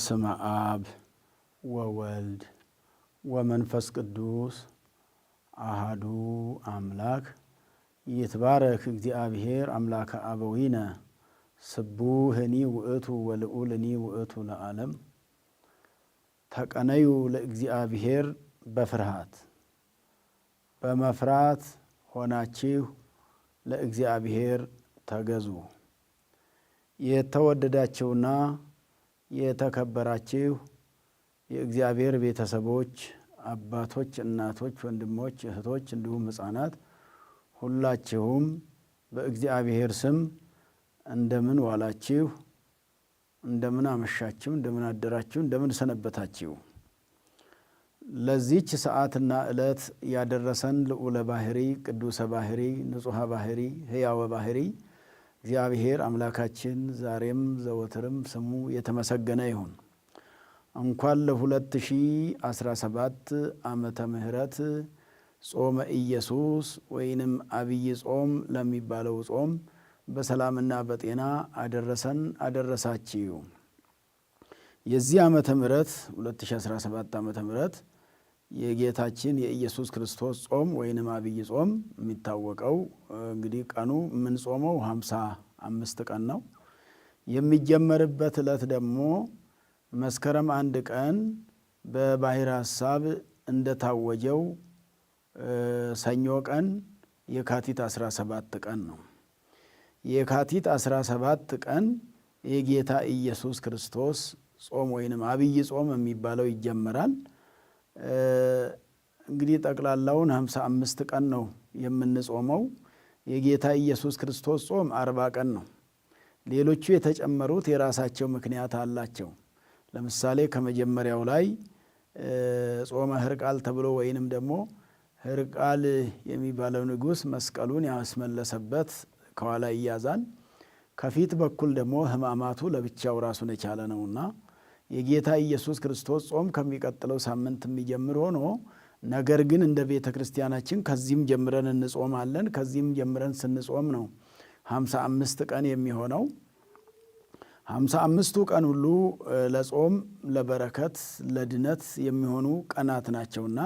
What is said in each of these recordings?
በስመ አብ ወወልድ ወመንፈስ ቅዱስ አሃዱ አምላክ ይትባረክ እግዚአብሔር አምላከ አበዊነ ስቡህኒ ውእቱ ወልዑልኒ ውእቱ ለዓለም። ተቀነዩ ለእግዚአብሔር በፍርሃት በመፍራት ሆናችሁ ለእግዚአብሔር ተገዙ። የተወደዳችሁና የተከበራችሁ የእግዚአብሔር ቤተሰቦች፣ አባቶች፣ እናቶች፣ ወንድሞች፣ እህቶች እንዲሁም ሕፃናት ሁላችሁም በእግዚአብሔር ስም እንደምን ዋላችሁ? እንደምን አመሻችሁ? እንደምን አደራችሁ? እንደምን ሰነበታችሁ? ለዚች ሰዓትና ዕለት ያደረሰን ልዑለ ባህሪ ቅዱሰ ባህሪ ንጹሐ ባህሪ ሕያወ ባህሪ እግዚአብሔር አምላካችን ዛሬም ዘወትርም ስሙ የተመሰገነ ይሁን። እንኳን ለ2017 ዓመተ ምህረት ጾመ ኢየሱስ ወይንም አብይ ጾም ለሚባለው ጾም በሰላምና በጤና አደረሰን አደረሳችሁ። የዚህ ዓመተ ምህረት 2017 ዓመተ ምህረት የጌታችን የኢየሱስ ክርስቶስ ጾም ወይንም አብይ ጾም የሚታወቀው እንግዲህ ቀኑ የምንጾመው 55 ቀን ነው። የሚጀመርበት ዕለት ደግሞ መስከረም 1 ቀን በባሕረ ሐሳብ እንደታወጀው ሰኞ ቀን የካቲት 17 ቀን ነው። የካቲት 17 ቀን የጌታ ኢየሱስ ክርስቶስ ጾም ወይንም አብይ ጾም የሚባለው ይጀመራል። እንግዲህ ጠቅላላውን 55 ቀን ነው የምንጾመው። የጌታ ኢየሱስ ክርስቶስ ጾም 40 ቀን ነው። ሌሎቹ የተጨመሩት የራሳቸው ምክንያት አላቸው። ለምሳሌ ከመጀመሪያው ላይ ጾመ ሕርቃል ተብሎ ወይንም ደግሞ ሕርቃል የሚባለው ንጉሥ መስቀሉን ያስመለሰበት ከኋላ ይያዛል። ከፊት በኩል ደግሞ ሕማማቱ ለብቻው ራሱን የቻለ ነውና የጌታ ኢየሱስ ክርስቶስ ጾም ከሚቀጥለው ሳምንት የሚጀምር ሆኖ ነገር ግን እንደ ቤተ ክርስቲያናችን ከዚህም ጀምረን እንጾማለን። ከዚህም ጀምረን ስንጾም ነው 55 ቀን የሚሆነው። 55ቱ ቀን ሁሉ ለጾም፣ ለበረከት፣ ለድነት የሚሆኑ ቀናት ናቸውና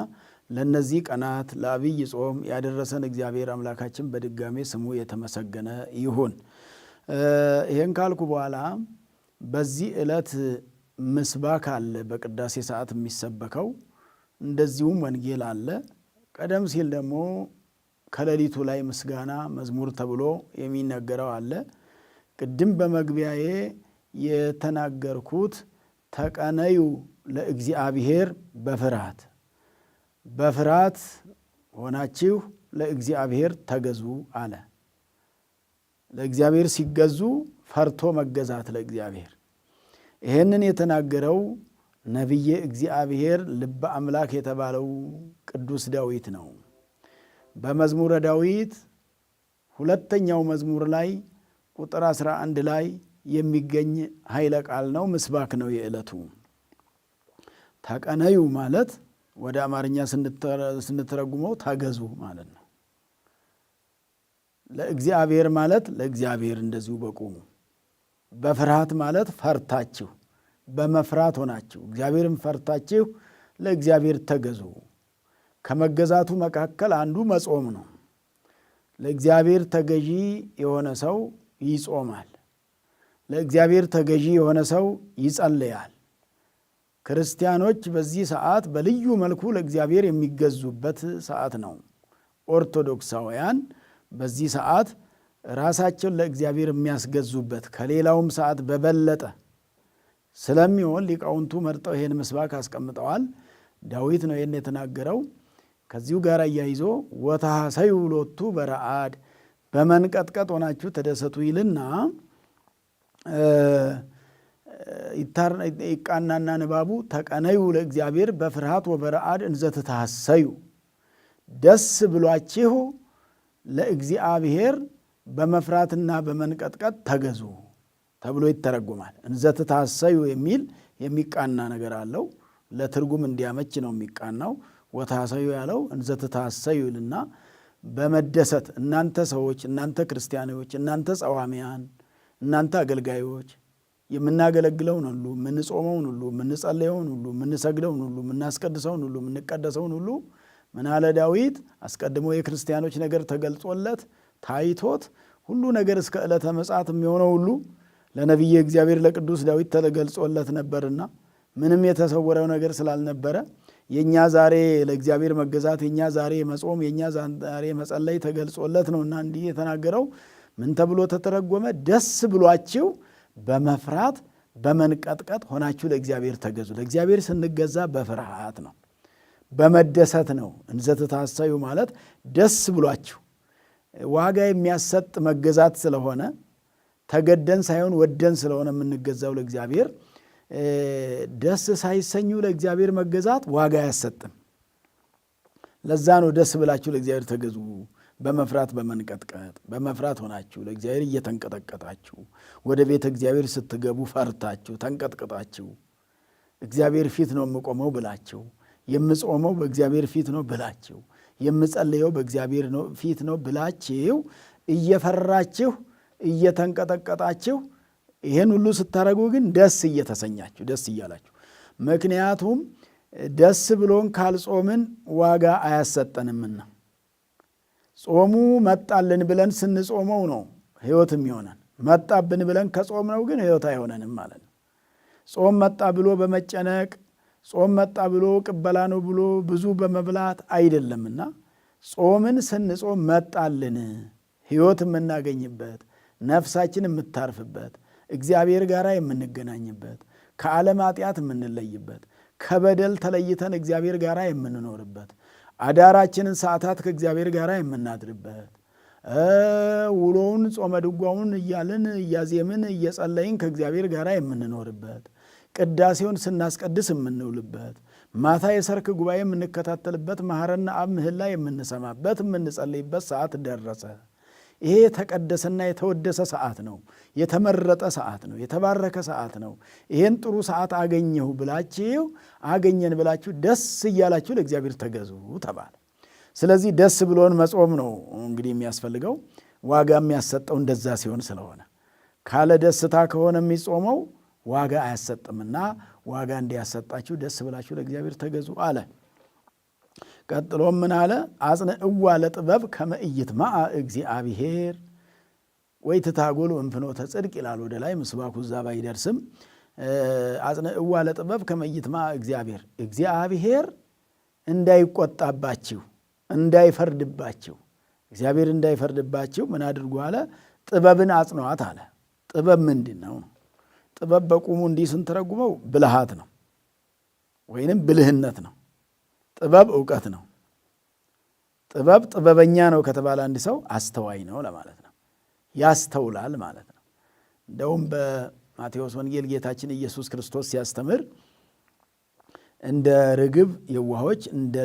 ለነዚህ ቀናት ለአብይ ጾም ያደረሰን እግዚአብሔር አምላካችን በድጋሜ ስሙ የተመሰገነ ይሁን። ይሄን ካልኩ በኋላ በዚህ ዕለት ምስባክ አለ፣ በቅዳሴ ሰዓት የሚሰበከው እንደዚሁም ወንጌል አለ። ቀደም ሲል ደግሞ ከሌሊቱ ላይ ምስጋና መዝሙር ተብሎ የሚነገረው አለ። ቅድም በመግቢያዬ የተናገርኩት ተቀነዩ ለእግዚአብሔር በፍርሃት በፍርሃት ሆናችሁ ለእግዚአብሔር ተገዙ አለ። ለእግዚአብሔር ሲገዙ ፈርቶ መገዛት ለእግዚአብሔር። ይህንን የተናገረው ነቢየ እግዚአብሔር ልበ አምላክ የተባለው ቅዱስ ዳዊት ነው። በመዝሙረ ዳዊት ሁለተኛው መዝሙር ላይ ቁጥር 11 ላይ የሚገኝ ኃይለ ቃል ነው፣ ምስባክ ነው የዕለቱ። ተቀነዩ ማለት ወደ አማርኛ ስንተረጉመው ተገዙ ማለት ነው። ለእግዚአብሔር ማለት ለእግዚአብሔር እንደዚሁ በቁሙ። በፍርሃት ማለት ፈርታችሁ በመፍራት ሆናችሁ እግዚአብሔርን ፈርታችሁ ለእግዚአብሔር ተገዙ። ከመገዛቱ መካከል አንዱ መጾም ነው። ለእግዚአብሔር ተገዢ የሆነ ሰው ይጾማል። ለእግዚአብሔር ተገዢ የሆነ ሰው ይጸልያል። ክርስቲያኖች በዚህ ሰዓት በልዩ መልኩ ለእግዚአብሔር የሚገዙበት ሰዓት ነው። ኦርቶዶክሳውያን በዚህ ሰዓት ራሳቸውን ለእግዚአብሔር የሚያስገዙበት ከሌላውም ሰዓት በበለጠ ስለሚሆን ሊቃውንቱ መርጠው ይሄን ምስባክ አስቀምጠዋል። ዳዊት ነው ይሄን የተናገረው። ከዚሁ ጋር አያይዞ ወተሐሰዩ ሎቱ በረአድ በመንቀጥቀጥ ሆናችሁ ተደሰቱ ይልና ይቃናና ንባቡ ተቀነዩ ለእግዚአብሔር በፍርሃት ወበረአድ እንዘ ትታሰዩ፣ ደስ ብሏችሁ ለእግዚአብሔር በመፍራትና በመንቀጥቀጥ ተገዙ ተብሎ ይተረጉማል። እንዘ ትታሰዩ የሚል የሚቃና ነገር አለው። ለትርጉም እንዲያመች ነው የሚቃናው። ወተሐሰዩ ያለው እንዘ ትታሰዩ ይልና በመደሰት እናንተ ሰዎች፣ እናንተ ክርስቲያኖች፣ እናንተ ጸዋሚያን፣ እናንተ አገልጋዮች የምናገለግለውን ሁሉ፣ የምንጾመውን ሁሉ፣ የምንጸለየውን ሁሉ፣ የምንሰግደውን ሁሉ፣ የምናስቀድሰውን ሁሉ፣ የምንቀደሰውን ሁሉ ምን አለ ዳዊት? አስቀድሞ የክርስቲያኖች ነገር ተገልጾለት ታይቶት ሁሉ ነገር እስከ ዕለተ ምጽአት የሚሆነው ሁሉ ለነቢየ እግዚአብሔር ለቅዱስ ዳዊት ተገልጾለት ነበርና ምንም የተሰወረው ነገር ስላልነበረ የኛ ዛሬ ለእግዚአብሔር መገዛት፣ የኛ ዛሬ መጾም፣ የኛ ዛሬ መጸለይ ተገልጾለት ነውና እንዲህ የተናገረው ምን ተብሎ ተተረጎመ? ደስ ብሏችሁ በመፍራት በመንቀጥቀጥ ሆናችሁ ለእግዚአብሔር ተገዙ። ለእግዚአብሔር ስንገዛ በፍርሃት ነው፣ በመደሰት ነው። እንዘ ትታሰዩ ማለት ደስ ብሏችሁ ዋጋ የሚያሰጥ መገዛት ስለሆነ ተገደን ሳይሆን ወደን ስለሆነ የምንገዛው ለእግዚአብሔር ደስ ሳይሰኙ ለእግዚአብሔር መገዛት ዋጋ አያሰጥም። ለዛ ነው ደስ ብላችሁ ለእግዚአብሔር ተገዙ፣ በመፍራት በመንቀጥቀጥ። በመፍራት ሆናችሁ ለእግዚአብሔር እየተንቀጠቀጣችሁ ወደ ቤተ እግዚአብሔር ስትገቡ ፈርታችሁ ተንቀጥቅጣችሁ እግዚአብሔር ፊት ነው የምቆመው ብላችሁ፣ የምጾመው በእግዚአብሔር ፊት ነው ብላችሁ፣ የምጸልየው በእግዚአብሔር ፊት ነው ብላችሁ እየፈራችሁ እየተንቀጠቀጣችሁ ይህን ሁሉ ስታደርጉ ግን ደስ እየተሰኛችሁ ደስ እያላችሁ። ምክንያቱም ደስ ብሎን ካልጾምን ዋጋ አያሰጠንምና ጾሙ መጣልን ብለን ስንጾመው ነው ሕይወት የሚሆነን። መጣብን ብለን ከጾምነው ግን ሕይወት አይሆነንም ማለት ነው። ጾም መጣ ብሎ በመጨነቅ ጾም መጣ ብሎ ቅበላ ነው ብሎ ብዙ በመብላት አይደለምና ጾምን ስንጾም መጣልን ሕይወት የምናገኝበት፣ ነፍሳችን የምታርፍበት፣ እግዚአብሔር ጋር የምንገናኝበት፣ ከዓለም ኃጢአት የምንለይበት፣ ከበደል ተለይተን እግዚአብሔር ጋር የምንኖርበት፣ አዳራችንን ሰዓታት ከእግዚአብሔር ጋር የምናድርበት፣ ውሎውን ጾመ ድጓውን እያልን እያዜምን እየጸለይን ከእግዚአብሔር ጋር የምንኖርበት፣ ቅዳሴውን ስናስቀድስ የምንውልበት፣ ማታ የሰርክ ጉባኤ የምንከታተልበት፣ መሐረና አብ ምህላ የምንሰማበት የምንጸልይበት ሰዓት ደረሰ። ይሄ የተቀደሰና የተወደሰ ሰዓት ነው። የተመረጠ ሰዓት ነው። የተባረከ ሰዓት ነው። ይሄን ጥሩ ሰዓት አገኘሁ ብላችሁ አገኘን ብላችሁ ደስ እያላችሁ ለእግዚአብሔር ተገዙ ተባለ። ስለዚህ ደስ ብሎን መጾም ነው እንግዲህ የሚያስፈልገው። ዋጋ የሚያሰጠው እንደዛ ሲሆን ስለሆነ ካለ ደስታ ከሆነ የሚጾመው ዋጋ አያሰጥምና ዋጋ እንዲያሰጣችሁ ደስ ብላችሁ ለእግዚአብሔር ተገዙ አለ። ቀጥሎም ምን አለ? አጽንዕዋ ለጥበብ ከመ ኢይትመዓ እግዚአብሔር ወይትታጎሉ እምፍኖተ ጽድቅ ይላል ወደ ላይ ምስባኩ እዛ ባይደርስም አጽንዕዋ ለጥበብ ከመ ኢይትመዓ እግዚአብሔር፣ እግዚአብሔር እንዳይቆጣባችሁ እንዳይፈርድባችሁ፣ እግዚአብሔር እንዳይፈርድባችሁ ምን አድርጉ አለ? ጥበብን አጽኗት አለ። ጥበብ ምንድን ነው? ጥበብ በቁሙ እንዲህ ስንተረጉመው ብልሃት ነው ወይንም ብልህነት ነው። ጥበብ ዕውቀት ነው። ጥበብ ጥበበኛ ነው ከተባለ አንድ ሰው አስተዋይ ነው ለማለት ነው። ያስተውላል ማለት ነው። እንደውም በማቴዎስ ወንጌል ጌታችን ኢየሱስ ክርስቶስ ሲያስተምር እንደ ርግብ የዋሆች እንደ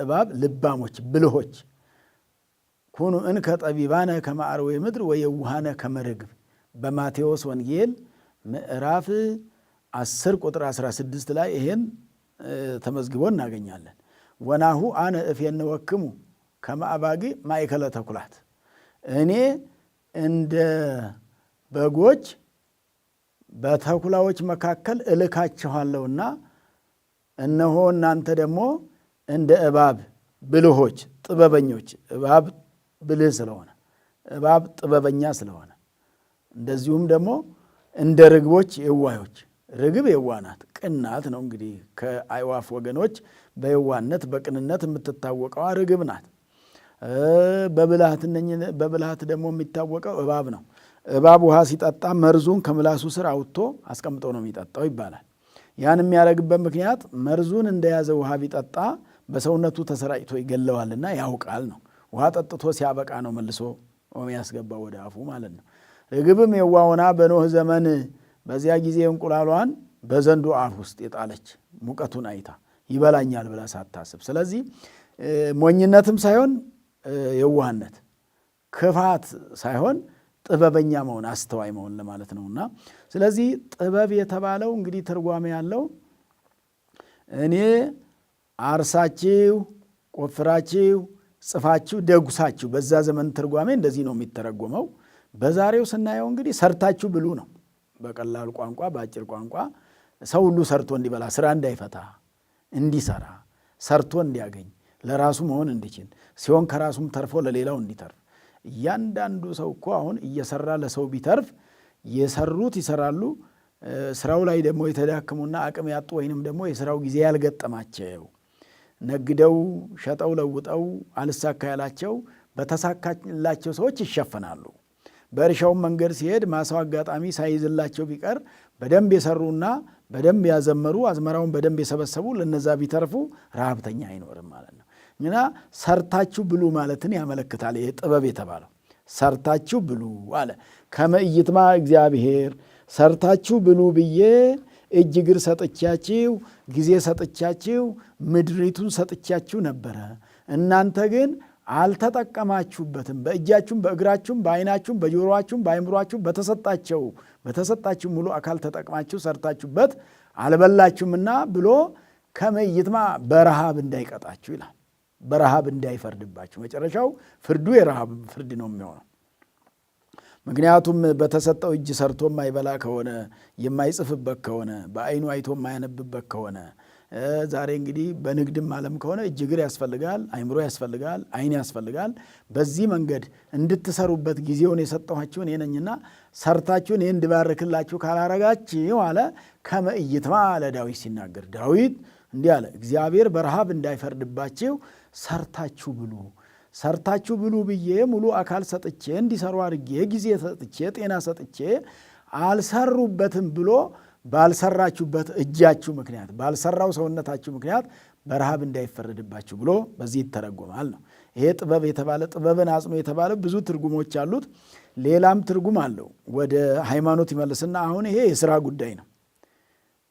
እባብ ልባሞች ብልሆች ኩኑ እንከ ጠቢባነ ከመ አርዌ ምድር ወየዋሃነ ከመ ርግብ በማቴዎስ ወንጌል ምዕራፍ 10 ቁጥር 16 ላይ ይሄን ተመዝግቦ እናገኛለን። ወናሁ አነ እፌንወክሙ ከመ አባጊዕ ማእከለ ተኩላት፣ እኔ እንደ በጎች በተኩላዎች መካከል እልካችኋለሁና እነሆ እናንተ ደግሞ እንደ እባብ ብልሆች ጥበበኞች፣ እባብ ብልህ ስለሆነ እባብ ጥበበኛ ስለሆነ፣ እንደዚሁም ደግሞ እንደ ርግቦች የዋዮች። ርግብ የዋናት ቅናት ነው። እንግዲህ ከአዕዋፍ ወገኖች በየዋነት በቅንነት የምትታወቀዋ ርግብ ናት። በብልሃት ደግሞ የሚታወቀው እባብ ነው። እባብ ውሃ ሲጠጣ መርዙን ከምላሱ ስር አውጥቶ አስቀምጦ ነው የሚጠጣው ይባላል። ያን የሚያደርግበት ምክንያት መርዙን እንደያዘ ውሃ ቢጠጣ በሰውነቱ ተሰራጭቶ ይገለዋልና ያውቃል ነው። ውሃ ጠጥቶ ሲያበቃ ነው መልሶ የሚያስገባው ወደ አፉ ማለት ነው። ርግብም የዋሆና በኖህ ዘመን በዚያ ጊዜ እንቁላሏን በዘንዶ አፍ ውስጥ የጣለች ሙቀቱን አይታ ይበላኛል ብላ ሳታስብ። ስለዚህ ሞኝነትም ሳይሆን የዋህነት፣ ክፋት ሳይሆን ጥበበኛ መሆን አስተዋይ መሆን ለማለት ነውና ስለዚህ ጥበብ የተባለው እንግዲህ ትርጓሜ ያለው እኔ አርሳችሁ ቆፍራችሁ ጽፋችሁ ደጉሳችሁ፣ በዛ ዘመን ትርጓሜ እንደዚህ ነው የሚተረጎመው። በዛሬው ስናየው እንግዲህ ሰርታችሁ ብሉ ነው። በቀላል ቋንቋ በአጭር ቋንቋ ሰው ሁሉ ሰርቶ እንዲበላ፣ ስራ እንዳይፈታ እንዲሰራ፣ ሰርቶ እንዲያገኝ፣ ለራሱ መሆን እንዲችል ሲሆን ከራሱም ተርፎ ለሌላው እንዲተርፍ። እያንዳንዱ ሰው እኮ አሁን እየሰራ ለሰው ቢተርፍ የሰሩት ይሰራሉ። ስራው ላይ ደግሞ የተዳከሙና አቅም ያጡ ወይንም ደግሞ የስራው ጊዜ ያልገጠማቸው ነግደው ሸጠው ለውጠው አልሳካ ያላቸው በተሳካላቸው ሰዎች ይሸፈናሉ። በእርሻው መንገድ ሲሄድ ማሳው አጋጣሚ ሳይዝላቸው ቢቀር በደንብ የሰሩና በደንብ ያዘመሩ አዝመራውን በደንብ የሰበሰቡ ለነዛ ቢተርፉ ረሃብተኛ አይኖርም ማለት ነው። እና ሰርታችሁ ብሉ ማለትን ያመለክታል። ይሄ ጥበብ የተባለው ሰርታችሁ ብሉ አለ። ከመ ኢይትማ እግዚአብሔር ሰርታችሁ ብሉ ብዬ እጅ እግር ሰጥቻችሁ ጊዜ ሰጥቻችሁ ምድሪቱን ሰጥቻችሁ ነበረ። እናንተ ግን አልተጠቀማችሁበትም። በእጃችሁም በእግራችሁም በዓይናችሁም በጆሮአችሁም በአይምሯችሁም በተሰጣችሁ ሙሉ አካል ተጠቅማችሁ ሰርታችሁበት አልበላችሁምና ብሎ ከመ ኢይትማ በረሃብ እንዳይቀጣችሁ ይላል። በረሃብ እንዳይፈርድባችሁ። መጨረሻው ፍርዱ የረሃብ ፍርድ ነው የሚሆነው። ምክንያቱም በተሰጠው እጅ ሰርቶ የማይበላ ከሆነ የማይጽፍበት ከሆነ በዓይኑ አይቶ የማያነብበት ከሆነ ዛሬ እንግዲህ በንግድም ዓለም ከሆነ እጅ እግር ያስፈልጋል፣ አይምሮ ያስፈልጋል፣ ዓይን ያስፈልጋል። በዚህ መንገድ እንድትሰሩበት ጊዜውን የሰጠኋችሁ እኔ ነኝና ሰርታችሁ እኔ እንድባርክላችሁ ካላረጋችሁ አለ። ከመ ኢይትማ አለ ዳዊት ሲናገር። ዳዊት እንዲህ አለ፣ እግዚአብሔር በረሃብ እንዳይፈርድባችሁ ሰርታችሁ ብሉ። ሰርታችሁ ብሉ ብዬ ሙሉ አካል ሰጥቼ እንዲሰሩ አድርጌ ጊዜ ሰጥቼ ጤና ሰጥቼ አልሰሩበትም ብሎ ባልሰራችሁበት እጃችሁ ምክንያት ባልሰራው ሰውነታችሁ ምክንያት በረሃብ እንዳይፈረድባችሁ ብሎ በዚህ ይተረጎማል ነው። ይሄ ጥበብ የተባለ ጥበብን አጽኖ የተባለ ብዙ ትርጉሞች አሉት። ሌላም ትርጉም አለው። ወደ ሃይማኖት ይመልስና አሁን ይሄ የሥራ ጉዳይ ነው።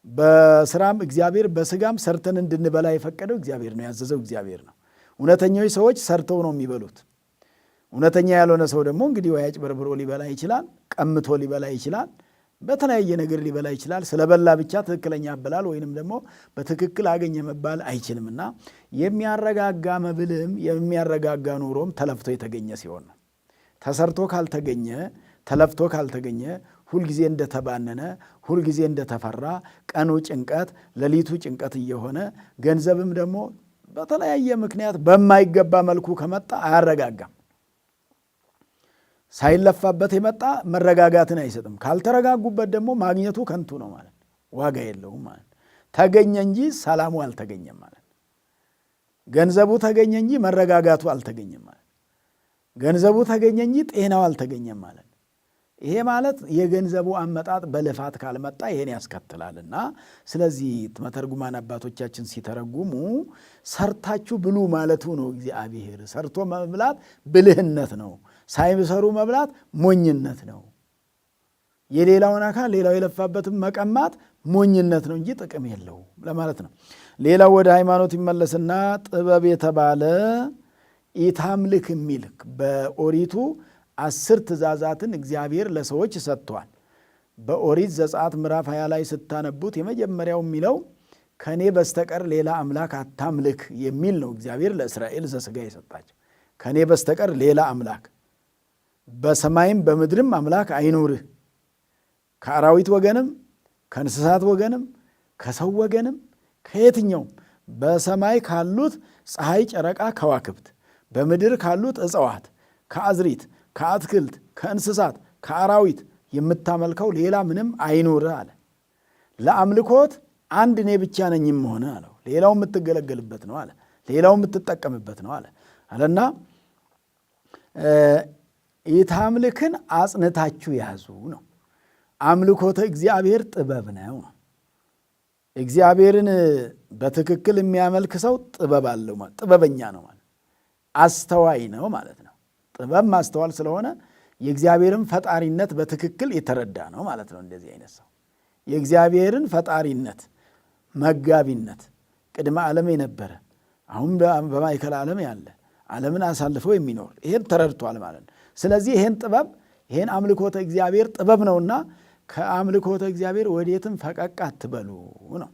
በስራም እግዚአብሔር በስጋም ሰርተን እንድንበላ የፈቀደው እግዚአብሔር ነው፣ ያዘዘው እግዚአብሔር ነው። እውነተኞች ሰዎች ሰርተው ነው የሚበሉት። እውነተኛ ያልሆነ ሰው ደግሞ እንግዲህ ወይ አጭበርብሮ ሊበላ ይችላል፣ ቀምቶ ሊበላ ይችላል፣ በተለያየ ነገር ሊበላ ይችላል። ስለበላ ብቻ ትክክለኛ አበላል ወይንም ደግሞ በትክክል አገኘ መባል አይችልምና የሚያረጋጋ መብልም የሚያረጋጋ ኑሮም ተለፍቶ የተገኘ ሲሆን ነው። ተሰርቶ ካልተገኘ ተለፍቶ ካልተገኘ ሁልጊዜ እንደተባነነ ሁልጊዜ እንደተፈራ ቀኑ ጭንቀት ሌሊቱ ጭንቀት እየሆነ ገንዘብም ደግሞ በተለያየ ምክንያት በማይገባ መልኩ ከመጣ አያረጋጋም። ሳይለፋበት የመጣ መረጋጋትን አይሰጥም። ካልተረጋጉበት ደግሞ ማግኘቱ ከንቱ ነው ማለት ዋጋ የለውም ማለት። ተገኘ እንጂ ሰላሙ አልተገኘም ማለት። ገንዘቡ ተገኘ እንጂ መረጋጋቱ አልተገኘም ማለት። ገንዘቡ ተገኘ እንጂ ጤናው አልተገኘም ማለት። ይሄ ማለት የገንዘቡ አመጣጥ በልፋት ካልመጣ ይሄን ያስከትላልና፣ ስለዚህ መተርጉማን አባቶቻችን ሲተረጉሙ ሰርታችሁ ብሉ ማለቱ ነው። እግዚአብሔር ሰርቶ መብላት ብልህነት ነው፣ ሳይሰሩ መብላት ሞኝነት ነው። የሌላውን አካል ሌላው የለፋበትን መቀማት ሞኝነት ነው እንጂ ጥቅም የለውም ለማለት ነው። ሌላው ወደ ሃይማኖት ይመለስና ጥበብ የተባለ ኢታምልክ የሚል በኦሪቱ 10 ትእዛዛትን እግዚአብሔር ለሰዎች ሰጥቷል። በኦሪት ዘጸአት ምዕራፍ 20 ላይ ስታነቡት የመጀመሪያው የሚለው ከኔ በስተቀር ሌላ አምላክ አታምልክ የሚል ነው። እግዚአብሔር ለእስራኤል ዘሥጋ የሰጣቸው ከኔ በስተቀር ሌላ አምላክ በሰማይም በምድርም አምላክ አይኑርህ፣ ከአራዊት ወገንም ከእንስሳት ወገንም ከሰው ወገንም ከየትኛውም በሰማይ ካሉት ፀሐይ፣ ጨረቃ፣ ከዋክብት በምድር ካሉት እጽዋት፣ ከአዝሪት፣ ከአትክልት፣ ከእንስሳት፣ ከአራዊት የምታመልከው ሌላ ምንም አይኑርህ አለ። ለአምልኮት አንድ እኔ ብቻ ነኝ የምሆነ አለው። ሌላው የምትገለገልበት ነው አለ። ሌላው የምትጠቀምበት ነው አለና ኢታምልክን አጽንታችሁ ያዙ ነው። አምልኮተ እግዚአብሔር ጥበብ ነው። እግዚአብሔርን በትክክል የሚያመልክ ሰው ጥበብ አለው ማለት ጥበበኛ ነው ማለት አስተዋይ ነው ማለት ነው። ጥበብ ማስተዋል ስለሆነ የእግዚአብሔርን ፈጣሪነት በትክክል የተረዳ ነው ማለት ነው። እንደዚህ አይነት ሰው የእግዚአብሔርን ፈጣሪነት፣ መጋቢነት፣ ቅድመ ዓለም የነበረ አሁን በማይከል ዓለም ያለ ዓለምን አሳልፎ የሚኖር ይሄን ተረድቷል ማለት ነው። ስለዚህ ይሄን ጥበብ ይሄን አምልኮተ እግዚአብሔር ጥበብ ነውና ከአምልኮተ እግዚአብሔር ወዴትም ፈቀቅ አትበሉ ነው።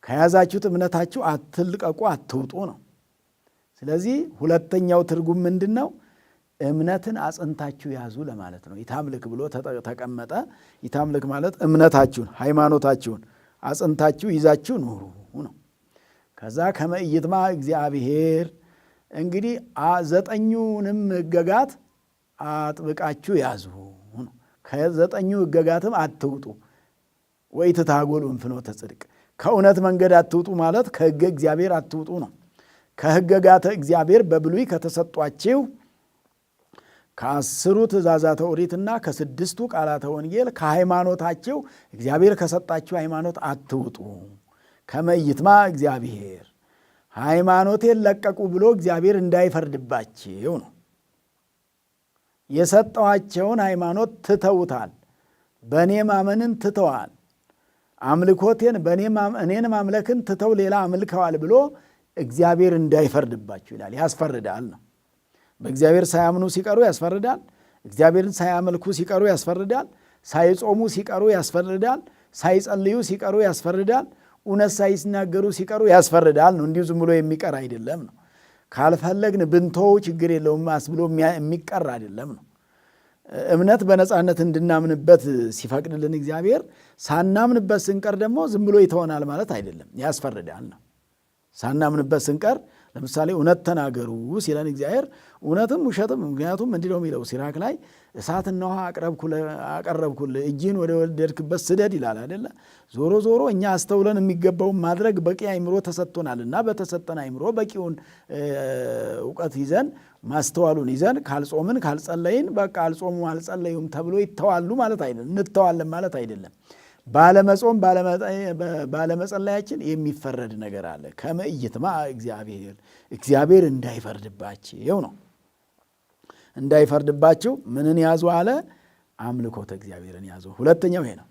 ከያዛችሁት እምነታችሁ አትልቀቁ፣ አትውጡ ነው። ስለዚህ ሁለተኛው ትርጉም ምንድን ነው? እምነትን አጽንታችሁ ያዙ ለማለት ነው። ይታምልክ ብሎ ተቀመጠ። ይታምልክ ማለት እምነታችሁን ሃይማኖታችሁን አጽንታችሁ ይዛችሁ ኑሩ ነው። ከዛ ከመ ኢይጥማ እግዚአብሔር እንግዲህ 9ኙንም ሕገጋት አጥብቃችሁ ያዙ ነው። ከ9ኙ ሕገጋትም አትውጡ። ወኢትታጎሉ እምፍኖተ ጽድቅ ከእውነት መንገድ አትውጡ ማለት ከሕገ እግዚአብሔር አትውጡ ነው። ከሕገጋተ እግዚአብሔር በብሉይ ከተሰጧችሁ ከ10ሩ ትእዛዛተ ኦሪትና ከ6ቱ ቃላተ ወንጌል ከሃይማኖታችሁ እግዚአብሔር ከሰጣችሁ ሃይማኖት አትውጡ። ከመ ኢይጥማ እግዚአብሔር ሃይማኖቴን ለቀቁ ብሎ እግዚአብሔር እንዳይፈርድባችሁ ነው። የሰጠኋቸውን ሃይማኖት ትተውታል። በእኔ ማመንን ትተዋል። አምልኮቴን እኔን ማምለክን ትተው ሌላ አምልከዋል ብሎ እግዚአብሔር እንዳይፈርድባችሁ ይላል። ያስፈርዳል ነው። በእግዚአብሔር ሳያምኑ ሲቀሩ ያስፈርዳል። እግዚአብሔርን ሳያመልኩ ሲቀሩ ያስፈርዳል። ሳይጾሙ ሲቀሩ ያስፈርዳል። ሳይጸልዩ ሲቀሩ ያስፈርዳል። እውነት ሳይናገሩ ሲቀሩ ያስፈርዳል ነው። እንዲሁ ዝም ብሎ የሚቀር አይደለም ነው። ካልፈለግን ብንተው ችግር የለውም አስብሎ የሚቀር አይደለም ነው። እምነት በነፃነት እንድናምንበት ሲፈቅድልን እግዚአብሔር ሳናምንበት ስንቀር ደግሞ ዝም ብሎ ይተወናል ማለት አይደለም፣ ያስፈርዳል ነው። ሳናምንበት ስንቀር ለምሳሌ እውነት ተናገሩ ሲለን እግዚአብሔር እውነትም ውሸትም፣ ምክንያቱም እንዲህ ነው የሚለው ሲራክ ላይ እሳትና ውሃ አቀረብኩልህ እጅህን ወደ ወደድክበት ስደድ ይላል አይደለ? ዞሮ ዞሮ እኛ አስተውለን የሚገባውን ማድረግ በቂ አእምሮ ተሰጥቶናልና በተሰጠን አእምሮ በቂውን እውቀት ይዘን ማስተዋሉን ይዘን ካልጾምን ካልጸለይን በቃ አልጾሙ አልጸለዩም ተብሎ ይተዋሉ ማለት አይደለም፣ እንተዋለን ማለት አይደለም። ባለመጾም ባለመጸለያችን የሚፈረድ ነገር አለ። ከመ ኢይጥማ እግዚአብሔር እንዳይፈርድባችሁ ነው። እንዳይፈርድባችሁ ምንን ያዙ አለ? አምልኮተ እግዚአብሔርን ያዙ። ሁለተኛው ይሄ ነው።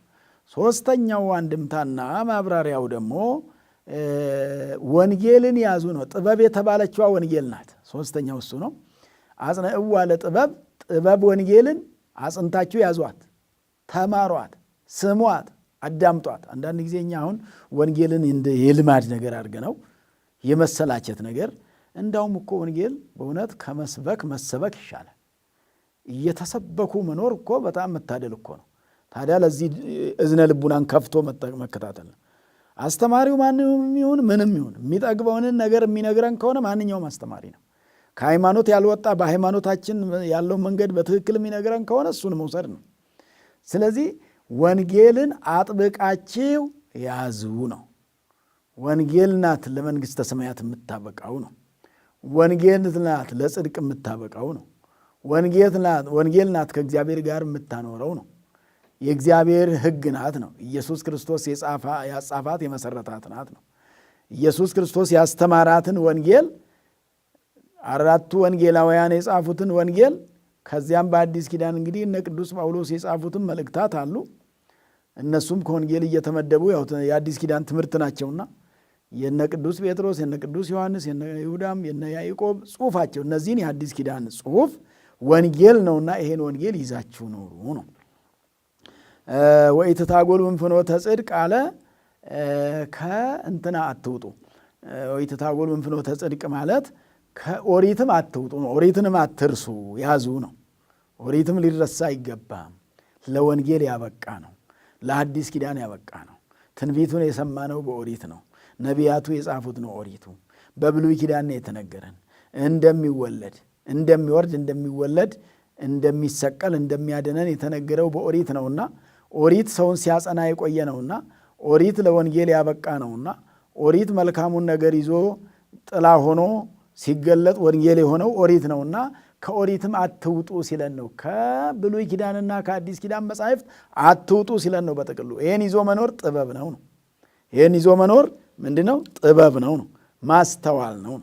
ሶስተኛው አንድምታና ማብራሪያው ደግሞ ወንጌልን ያዙ ነው። ጥበብ የተባለችዋ ወንጌል ናት። ሶስተኛው እሱ ነው። አጽንዕዋ ለጥበብ ጥበብ ወንጌልን አጽንታችሁ ያዟት፣ ተማሯት፣ ስሟት፣ አዳምጧት። አንዳንድ ጊዜ እኛ አሁን ወንጌልን እንደ የልማድ ነገር አድርገነው የመሰላቸት ነገር፣ እንዳውም እኮ ወንጌል በእውነት ከመስበክ መሰበክ ይሻላል። እየተሰበኩ መኖር እኮ በጣም መታደል እኮ ነው። ታዲያ ለዚህ እዝነ ልቡናን ከፍቶ መከታተል ነው። አስተማሪው ማንም ይሁን ምንም ይሁን የሚጠግበውን ነገር የሚነግረን ከሆነ ማንኛውም አስተማሪ ነው። ከሃይማኖት ያልወጣ በሃይማኖታችን ያለው መንገድ በትክክል የሚነግረን ከሆነ እሱን መውሰድ ነው። ስለዚህ ወንጌልን አጥብቃችሁ ያዙ ነው። ወንጌል ናት ለመንግሥተ ሰማያት የምታበቃው ነው። ወንጌል ናት ለጽድቅ የምታበቃው ነው። ወንጌል ናት ከእግዚአብሔር ጋር የምታኖረው ነው። የእግዚአብሔር ሕግ ናት ነው። ኢየሱስ ክርስቶስ ያጻፋት የመሰረታት ናት ነው። ኢየሱስ ክርስቶስ ያስተማራትን ወንጌል 4ቱ ወንጌላውያን የጻፉትን ወንጌል ከዚያም በአዲስ ኪዳን እንግዲህ እነ ቅዱስ ጳውሎስ የጻፉትን መልእክታት አሉ። እነሱም ከወንጌል እየተመደቡ የአዲስ ኪዳን ትምህርት ናቸውና የነ ቅዱስ ጴጥሮስ፣ የነ ቅዱስ ዮሐንስ፣ የነ ይሁዳም፣ የነ ያዕቆብ ጽሑፋቸው እነዚህን የአዲስ ኪዳን ጽሑፍ ወንጌል ነውና ይሄን ወንጌል ይዛችሁ ኑሩ ነው። ወኢትታጎሉ እምፍኖተ ጽድቅ አለ። ከእንትና አትውጡ። ወኢትታጎሉ እምፍኖተ ጽድቅ ማለት ከኦሪትም አትውጡ ነው። ኦሪትንም አትርሱ ያዙ ነው። ኦሪትም ሊረሳ አይገባም። ለወንጌል ያበቃ ነው። ለአዲስ ኪዳን ያበቃ ነው። ትንቢቱን የሰማነው በኦሪት ነው። ነቢያቱ የጻፉት ነው። ኦሪቱ በብሉይ ኪዳን ነው የተነገረን። እንደሚወለድ እንደሚወርድ እንደሚወለድ እንደሚሰቀል እንደሚያድነን የተነገረው በኦሪት ነውና ኦሪት ሰውን ሲያጸና የቆየ ነውና ኦሪት ለወንጌል ያበቃ ነውና ኦሪት መልካሙን ነገር ይዞ ጥላ ሆኖ ሲገለጥ ወንጌል የሆነው ኦሪት ነውና ከኦሪትም አትውጡ ሲለን ነው። ከብሉይ ኪዳንና ከአዲስ ኪዳን መጻሕፍት አትውጡ ሲለን ነው። በጥቅሉ ይሄን ይዞ መኖር ጥበብ ነው። ይሄን ይዞ መኖር ምንድነው? ጥበብ ነው። ማስተዋል ነው።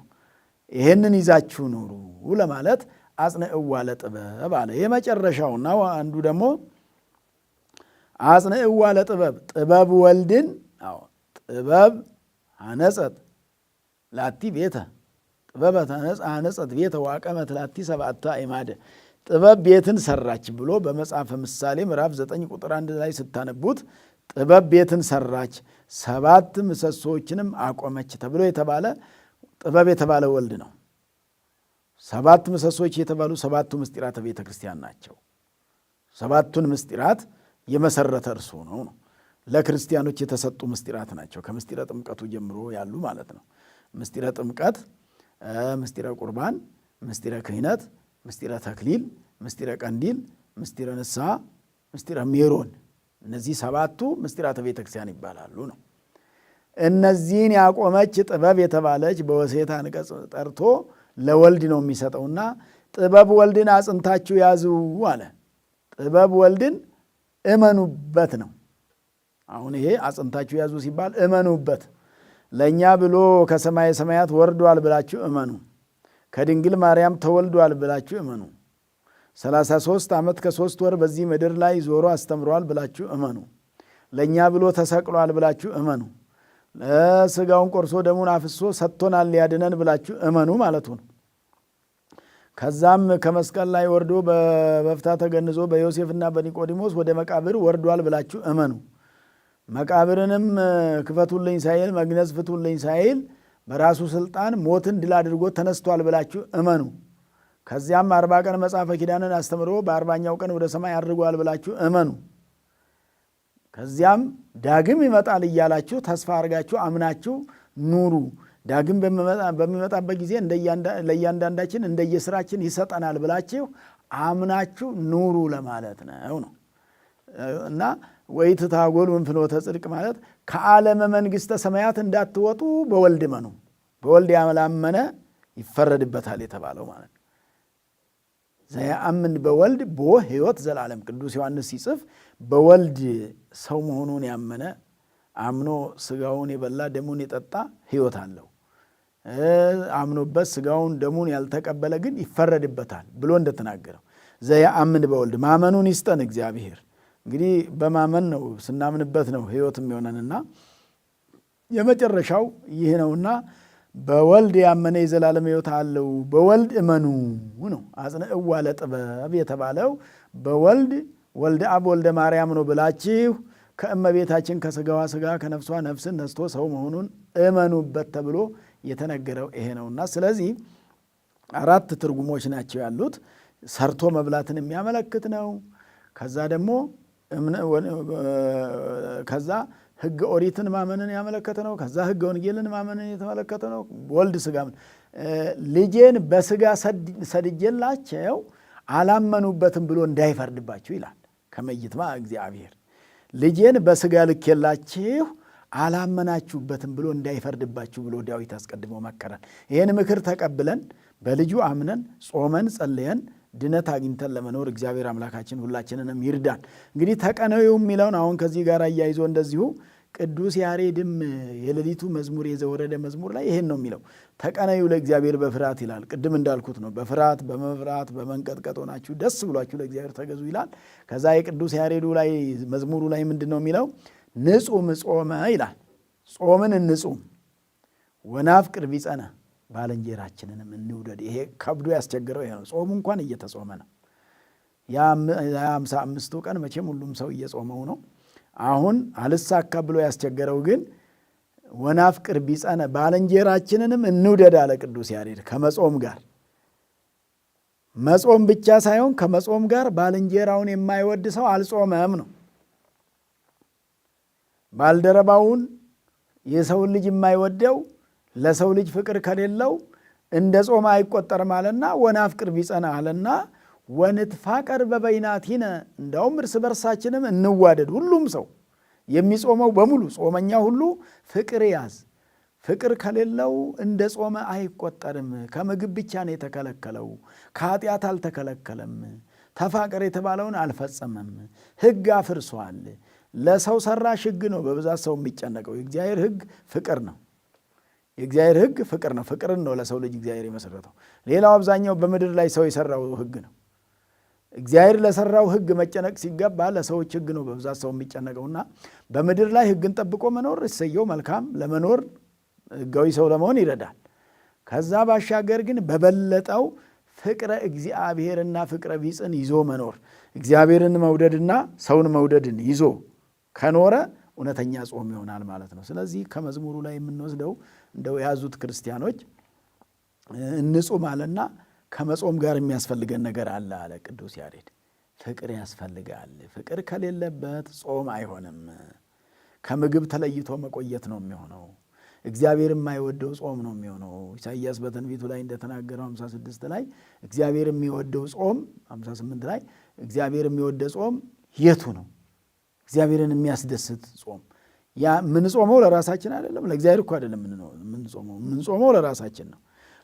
ይሄንን ይዛችሁ ኑሩ ለማለት አጽንዕዋ ለጥበብ አለ። የመጨረሻውና አንዱ ደግሞ አጽንዕዋ ለጥበብ ጥበብ ወልድን ጥበብ አነጸት ላቲ ቤተ ጥበብ አነጸት ቤተ ዋቀመት ላቲ 7 አዕማደ ጥበብ ቤትን ሰራች ብሎ በመጽሐፈ ምሳሌ ምዕራፍ 9 ቁጥር 1 ላይ ስታነቡት ጥበብ ቤትን ሰራች 7 ምሰሶዎችንም አቆመች ተብሎ የተባለ ጥበብ የተባለ ወልድ ነው። ሰባት ምሰሶች የተባሉ ሰባቱ ምስጢራተ ቤተ ክርስቲያን ናቸው። ሰባቱን ምስጢራት የመሰረተ እርሱ ነው። ለክርስቲያኖች የተሰጡ ምስጢራት ናቸው። ከምስጢረ ጥምቀቱ ጀምሮ ያሉ ማለት ነው። ምስጢረ ጥምቀት፣ ምስጢረ ቁርባን፣ ምስጢረ ክህነት፣ ምስጢረ ተክሊል፣ ምስጢረ ቀንዲል፣ ምስጢረ ንስሐ፣ ምስጢረ ሜሮን፣ እነዚህ ሰባቱ ምስጢራተ ቤተ ክርስቲያን ይባላሉ ነው። እነዚህን ያቆመች ጥበብ የተባለች በወሴት አንቀጽ ጠርቶ ለወልድ ነው የሚሰጠውና ጥበብ ወልድን አጽንታችሁ ያዙ አለ። ጥበብ ወልድን እመኑበት ነው። አሁን ይሄ አጽንታችሁ ያዙ ሲባል እመኑበት፣ ለእኛ ብሎ ከሰማየ ሰማያት ወርዷል ብላችሁ እመኑ፣ ከድንግል ማርያም ተወልዷል ብላችሁ እመኑ፣ 33 ዓመት ከ3 ወር በዚህ ምድር ላይ ዞሮ አስተምሯል ብላችሁ እመኑ፣ ለእኛ ብሎ ተሰቅሏል ብላችሁ እመኑ፣ ስጋውን ቆርሶ ደሙን አፍሶ ሰጥቶናል ሊያድነን ብላችሁ እመኑ ማለቱ ነው። ከዛም ከመስቀል ላይ ወርዶ በበፍታ ተገንዞ በዮሴፍና በኒቆዲሞስ ወደ መቃብር ወርዷል ብላችሁ እመኑ። መቃብርንም ክፈቱልኝ ሳይል መግነዝ ፍቱልኝ ሳይል በራሱ ስልጣን ሞትን ድል አድርጎ ተነስቷል ብላችሁ እመኑ። ከዚያም 40 ቀን መጽሐፈ ኪዳንን አስተምሮ በ40ኛው ቀን ወደ ሰማይ አድርጓል ብላችሁ እመኑ። ከዚያም ዳግም ይመጣል እያላችሁ ተስፋ አድርጋችሁ አምናችሁ ኑሩ። ዳግም በሚመጣበት ጊዜ ለእያንዳንዳችን እንደየስራችን ይሰጠናል ብላችሁ አምናችሁ ኑሩ ለማለት ነው እና ወኢትታጎሉ እምፍኖተ ጽድቅ ማለት ከዓለመ መንግሥተ ሰማያት እንዳትወጡ በወልድ እመኑ። በወልድ ያላመነ ይፈረድበታል የተባለው ማለት ነው። ዘያአምን በወልድ ቦ ሕይወት ዘላለም። ቅዱስ ዮሐንስ ሲጽፍ በወልድ ሰው መሆኑን ያመነ አምኖ ስጋውን የበላ ደሙን የጠጣ ሕይወት አለው። አምኖበት ስጋውን ደሙን ያልተቀበለ ግን ይፈረድበታል ብሎ እንደተናገረው ዘያአምን በወልድ ማመኑን ይስጠን እግዚአብሔር። እንግዲህ በማመን ነው ስናምንበት ነው ሕይወት የሚሆነንና የመጨረሻው ይህ ነውና በወልድ ያመነ የዘላለም ሕይወት አለው። በወልድ እመኑ ነው። አጽንዕዋ ለጥበብ የተባለው በወልድ ወልደ አብ ወልደ ማርያም ነው ብላችሁ ከእመቤታችን ከስጋዋ ስጋ ከነፍሷ ነፍስን ነስቶ ሰው መሆኑን እመኑበት ተብሎ የተነገረው ይሄ ነውና ስለዚህ 4 ትርጉሞች ናቸው ያሉት። ሰርቶ መብላትን የሚያመለክት ነው። ከዛ ደግሞ ከዛ ሕገ ኦሪትን ማመንን ያመለከተ ነው። ከዛ ሕገ ወንጌልን ማመንን የተመለከተ ነው። ወልድ ስጋ ልጄን በስጋ ሰድጄላቸው አላመኑበትም ብሎ እንዳይፈርድባችሁ ይላል። ከመይትማ እግዚአብሔር ልጄን በስጋ ልኬላችሁ አላመናችሁበትም ብሎ እንዳይፈርድባችሁ ብሎ ዳዊት አስቀድሞ መከረን። ይህን ምክር ተቀብለን በልጁ አምነን ጾመን ጸልየን ድነት አግኝተን ለመኖር እግዚአብሔር አምላካችን ሁላችንንም ይርዳን። እንግዲህ ተቀነዩ የሚለውን አሁን ከዚህ ጋር አያይዞ እንደዚሁ ቅዱስ ያሬድም የሌሊቱ መዝሙር የዘወረደ መዝሙር ላይ ይሄን ነው የሚለው። ተቀነዩ ለእግዚአብሔር በፍርሃት ይላል። ቅድም እንዳልኩት ነው። በፍርሃት በመፍራት በመንቀጥቀጥ ሆናችሁ ደስ ብሏችሁ ለእግዚአብሔር ተገዙ ይላል። ከዛ የቅዱስ ያሬዱ ላይ መዝሙሩ ላይ ምንድን ነው የሚለው? ንጹም ጾመ ይላል። ጾምን እንጹም ወናፍቅር ቢጸነ ባልንጀራችንንም እንውደድ። ይሄ ከብዶ ያስቸገረው ይሄ ነው። ጾሙ እንኳን እየተጾመ ነው። የ55ቱ ቀን መቼም ሁሉም ሰው እየጾመው ነው። አሁን አልሳካ ብሎ ያስቸገረው ግን ወናፍቅር ቢጸነ ባልንጀራችንንም እንውደድ አለ ቅዱስ ያሬድ። ከመጾም ጋር መጾም ብቻ ሳይሆን ከመጾም ጋር ባልንጀራውን የማይወድ ሰው አልጾመም ነው። ባልደረባውን የሰውን ልጅ የማይወደው ለሰው ልጅ ፍቅር ከሌለው እንደ ጾም አይቆጠርም አለና ወናፍቅር ቢጸና አለና ወንትፋቀር በበይናቲነ እንዳውም እርስ በርሳችንም እንዋደድ። ሁሉም ሰው የሚጾመው በሙሉ ጾመኛ ሁሉ ፍቅር ያዝ። ፍቅር ከሌለው እንደ ጾመ አይቆጠርም። ከምግብ ብቻ ነው የተከለከለው፣ ከኃጢአት አልተከለከለም። ተፋቀር የተባለውን አልፈጸመም። ሕግ አፍርሷል። ለሰው ሰራሽ ሕግ ነው በብዛት ሰው የሚጨነቀው። የእግዚአብሔር ሕግ ፍቅር ነው። የእግዚአብሔር ሕግ ፍቅር ነው። ፍቅርን ነው ለሰው ልጅ እግዚአብሔር የመሰረተው። ሌላው አብዛኛው በምድር ላይ ሰው የሰራው ሕግ ነው። እግዚአብሔር ለሰራው ሕግ መጨነቅ ሲገባ ለሰዎች ሕግ ነው በብዛት ሰው የሚጨነቀውና በምድር ላይ ሕግን ጠብቆ መኖር እሰየው መልካም፣ ለመኖር ሕጋዊ ሰው ለመሆን ይረዳል። ከዛ ባሻገር ግን በበለጠው ፍቅረ እግዚአብሔርና ፍቅረ ቢጽን ይዞ መኖር፣ እግዚአብሔርን መውደድና ሰውን መውደድን ይዞ ከኖረ እውነተኛ ጾም ይሆናል ማለት ነው። ስለዚህ ከመዝሙሩ ላይ የምንወስደው እንደው የያዙት ክርስቲያኖች እንጹም አለና ከመጾም ጋር የሚያስፈልገን ነገር አለ አለ ቅዱስ ያሬድ። ፍቅር ያስፈልጋል። ፍቅር ከሌለበት ጾም አይሆንም። ከምግብ ተለይቶ መቆየት ነው የሚሆነው። እግዚአብሔር የማይወደው ጾም ነው የሚሆነው። ኢሳይያስ በትንቢቱ ላይ እንደተናገረው 56 ላይ እግዚአብሔር የሚወደው ጾም 58 ላይ እግዚአብሔር የሚወደው ጾም የቱ ነው? እግዚአብሔርን የሚያስደስት ጾም። ያ የምንጾመው ለራሳችን አይደለም፣ ለእግዚአብሔር እኮ አይደለም የምንጾመው ለራሳችን ነው።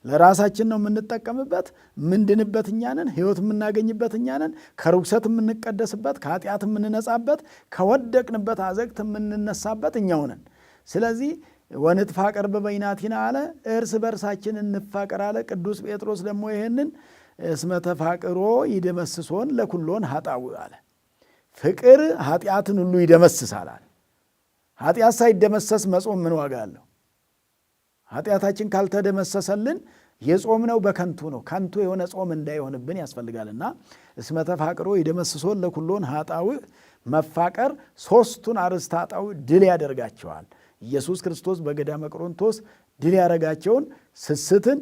ለራሳችን ነው የምንጠቀምበት። ምንድንበት እኛ ነን። ሕይወት የምናገኝበት እኛ ነን። ከርኩሰት የምንቀደስበት፣ ከኃጢአት የምንነጻበት፣ ከወደቅንበት አዘቅት የምንነሳበት እኛው ነን። ስለዚህ ወንትፋቀር በበይናቲና አለ፣ እርስ በርሳችን እንፋቀር አለ። ቅዱስ ጴጥሮስ ደግሞ ይህንን እስመ ተፋቅሮ ይደመስሶን ለኩሎን ኃጣው አለ። ፍቅር ኃጢአትን ሁሉ ይደመስሳል አለ። ኃጢአት ሳይደመሰስ መጾም ምን ዋጋ አለው? ኃጢአታችን ካልተደመሰሰልን የጾምነው በከንቱ ነው። ከንቱ የሆነ ጾም እንዳይሆንብን ያስፈልጋልና እስመ ተፋቅሮ ይደመስሶን ለኩሎን ኃጣው። መፋቀር ሦስቱን አርዕስተ ኃጣው ድል ያደርጋቸዋል። ኢየሱስ ክርስቶስ በገዳመ ቆሮንቶስ ድል ያደረጋቸውን ስስትን፣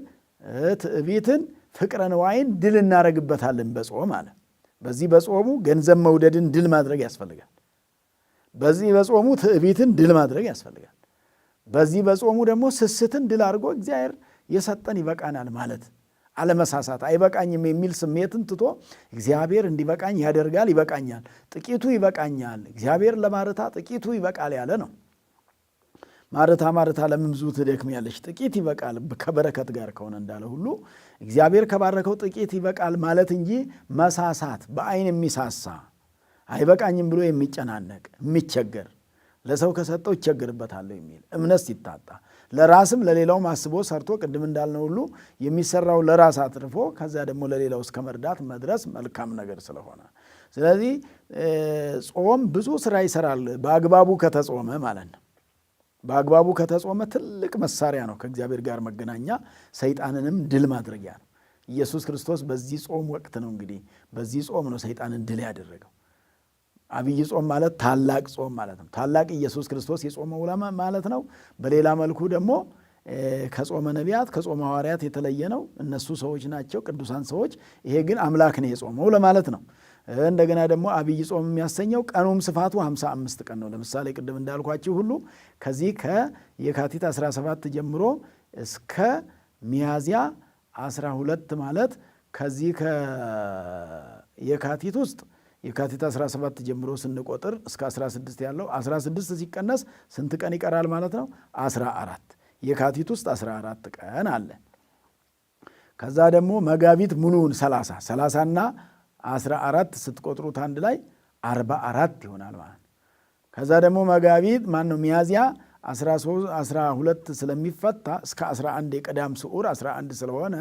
ትዕቢትን፣ ፍቅረ ንዋይን ድል እናደርግበታለን በጾም አለ። በዚህ በጾሙ ገንዘብ መውደድን ድል ማድረግ ያስፈልጋል። በዚህ በጾሙ ትዕቢትን ድል ማድረግ ያስፈልጋል። በዚህ በጾሙ ደግሞ ስስትን ድል አድርጎ እግዚአብሔር የሰጠን ይበቃናል ማለት አለመሳሳት፣ አይበቃኝም የሚል ስሜትን ትቶ እግዚአብሔር እንዲበቃኝ ያደርጋል። ይበቃኛል፣ ጥቂቱ ይበቃኛል፣ እግዚአብሔር ለማርታ ጥቂቱ ይበቃል ያለ ነው። ማርታ ማርታ ለምን ብዙ ትደክሚያለሽ? ጥቂት ይበቃል ከበረከት ጋር ከሆነ እንዳለ ሁሉ እግዚአብሔር ከባረከው ጥቂት ይበቃል ማለት እንጂ መሳሳት፣ በአይን የሚሳሳ አይበቃኝም ብሎ የሚጨናነቅ የሚቸገር፣ ለሰው ከሰጠው ይቸገርበታለሁ የሚል እምነት ሲታጣ፣ ለራስም ለሌላውም አስቦ ሰርቶ ቅድም እንዳልነው ሁሉ የሚሰራው ለራስ አትርፎ ከዛ ደግሞ ለሌላው እስከ መርዳት መድረስ መልካም ነገር ስለሆነ፣ ስለዚህ ጾም ብዙ ስራ ይሰራል በአግባቡ ከተጾመ ማለት ነው። በአግባቡ ከተጾመ ትልቅ መሳሪያ ነው፣ ከእግዚአብሔር ጋር መገናኛ፣ ሰይጣንንም ድል ማድረጊያ ነው። ኢየሱስ ክርስቶስ በዚህ ጾም ወቅት ነው እንግዲህ በዚህ ጾም ነው ሰይጣንን ድል ያደረገው። አብይ ጾም ማለት ታላቅ ጾም ማለት ነው። ታላቅ ኢየሱስ ክርስቶስ የጾመው ማለት ነው። በሌላ መልኩ ደግሞ ከጾመ ነቢያት ከጾመ ሐዋርያት የተለየ ነው። እነሱ ሰዎች ናቸው፣ ቅዱሳን ሰዎች። ይሄ ግን አምላክ ነው የጾመው ለማለት ነው። እንደገና ደግሞ አብይ ጾም የሚያሰኘው ቀኑም ስፋቱ 55 ቀን ነው። ለምሳሌ ቅድም እንዳልኳችሁ ሁሉ ከዚህ ከየካቲት 17 ጀምሮ እስከ ሚያዝያ 12 ማለት ከዚህ ከየካቲት ውስጥ የካቲት 17 ጀምሮ ስንቆጥር እስከ 16 ያለው 16 ሲቀነስ ስንት ቀን ይቀራል ማለት ነው? 14። የካቲት ውስጥ 14 ቀን አለ። ከዛ ደግሞ መጋቢት ሙሉውን 30ና 14 ስትቆጥሩት አንድ ላይ 44 ይሆናል ማለት ነው። ከዛ ደግሞ መጋቢት ሚያዝያ 12 ስለሚፈታ እስከ 11 የቀዳም ስዑር 11 ስለሆነ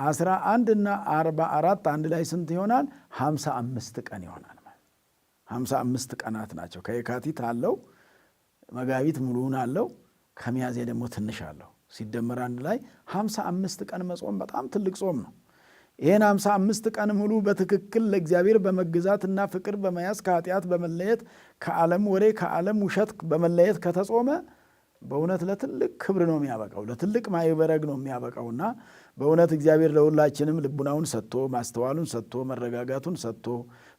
11 እና 44 አንድ ላይ ስንት ይሆናል? 55 ቀን ይሆናል ማለት 55 ቀናት ናቸው። ከየካቲት አለው፣ መጋቢት ሙሉውን አለው፣ ከሚያዝያ ደግሞ ትንሽ አለው። ሲደመር አንድ ላይ 55 ቀን መጾም በጣም ትልቅ ጾም ነው። ይህን 55 ቀን ሙሉ በትክክል ለእግዚአብሔር በመገዛትና ፍቅር በመያዝ ከኃጢአት በመለየት ከዓለም ወሬ ከዓለም ውሸት በመለየት ከተጾመ በእውነት ለትልቅ ክብር ነው የሚያበቃው፣ ለትልቅ ማይበረግ ነው የሚያበቃውና በእውነት እግዚአብሔር ለሁላችንም ልቡናውን ሰጥቶ ማስተዋሉን ሰጥቶ መረጋጋቱን ሰጥቶ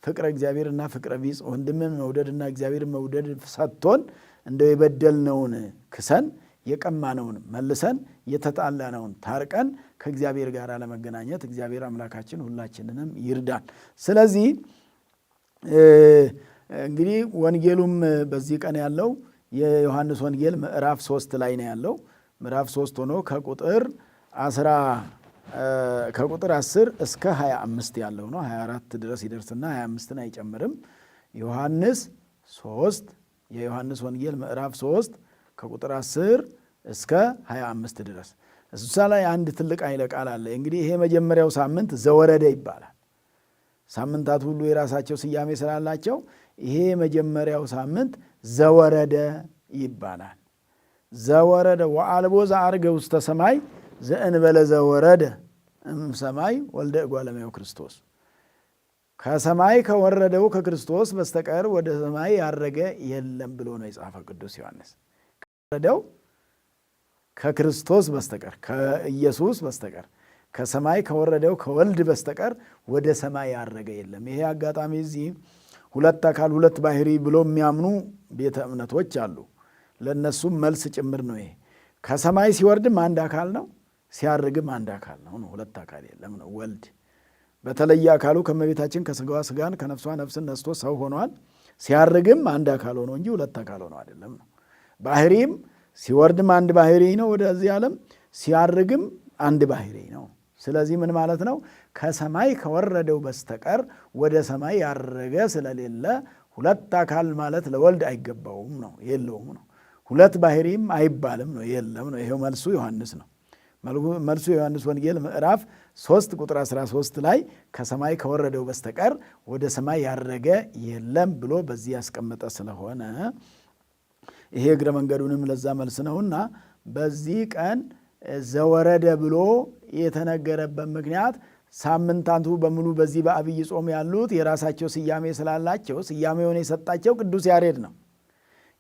ፍቅረ እግዚአብሔርና ፍቅረ ቢጽ ወንድምን መውደድና እግዚአብሔር መውደድ ሰጥቶን እንደው የበደልነውን ክሰን የቀማነውን መልሰን የተጣላነውን ታርቀን ከእግዚአብሔር ጋር ለመገናኘት እግዚአብሔር አምላካችን ሁላችንንም ይርዳን። ስለዚህ እንግዲህ ወንጌሉም በዚህ ቀን ያለው የዮሐንስ ወንጌል ምዕራፍ 3 ላይ ነው ያለው። ምዕራፍ 3 ሆኖ ከቁጥር 10 እስከ 25 ያለው ነው። 24 ድረስ ይደርስና 25ን አይጨምርም። ዮሐንስ 3 የዮሐንስ ወንጌል ምዕራፍ 3 ከቁጥር 10 እስከ 25 ድረስ እዛ ላይ አንድ ትልቅ ኃይለ ቃል አለ። እንግዲህ ይሄ መጀመሪያው ሳምንት ዘወረደ ይባላል። ሳምንታት ሁሉ የራሳቸው ስያሜ ስላላቸው ይሄ መጀመሪያው ሳምንት ዘወረደ ይባላል። ዘወረደ ወአልቦ ዘዐርገ ውስተ ሰማይ ዘእንበለ ዘወረደ እምሰማይ ወልደ እጓለ እመሕያው ክርስቶስ። ከሰማይ ከወረደው ከክርስቶስ በስተቀር ወደ ሰማይ ያረገ የለም ብሎ ነው የጻፈው ቅዱስ ዮሐንስ። ከወረደው ከክርስቶስ በስተቀር ከኢየሱስ በስተቀር ከሰማይ ከወረደው ከወልድ በስተቀር ወደ ሰማይ ያረገ የለም። ይሄ አጋጣሚ እዚህ ሁለት አካል ሁለት ባህሪ ብሎ የሚያምኑ ቤተ እምነቶች አሉ። ለእነሱም መልስ ጭምር ነው ይሄ። ከሰማይ ሲወርድም አንድ አካል ነው፣ ሲያርግም አንድ አካል ነው። ሁለት አካል የለም ነው። ወልድ በተለየ አካሉ ከእመቤታችን ከስጋዋ ስጋን ከነፍሷ ነፍስን ነስቶ ሰው ሆኗል። ሲያርግም አንድ አካል ሆኖ እንጂ ሁለት አካል ሆኖ አይደለም ነው። ባህሪም ሲወርድም አንድ ባህሪ ነው ወደዚህ ዓለም፣ ሲያርግም አንድ ባህሪ ነው። ስለዚህ ምን ማለት ነው? ከሰማይ ከወረደው በስተቀር ወደ ሰማይ ያረገ ስለሌለ ሁለት አካል ማለት ለወልድ አይገባውም ነው፣ የለውም ነው። ሁለት ባህሪም አይባልም ነው፣ የለም ነው። ይሄው መልሱ ዮሐንስ ነው። መልሱ የዮሐንስ ወንጌል ምዕራፍ 3 ቁጥር 13 ላይ ከሰማይ ከወረደው በስተቀር ወደ ሰማይ ያረገ የለም ብሎ በዚህ ያስቀመጠ ስለሆነ ይሄ እግረ መንገዱንም ለዛ መልስ ነውና በዚህ ቀን ዘወረደ ብሎ የተነገረበት ምክንያት ሳምንታቱ በሙሉ በዚህ በአብይ ጾም ያሉት የራሳቸው ስያሜ ስላላቸው ስያሜውን የሰጣቸው ቅዱስ ያሬድ ነው።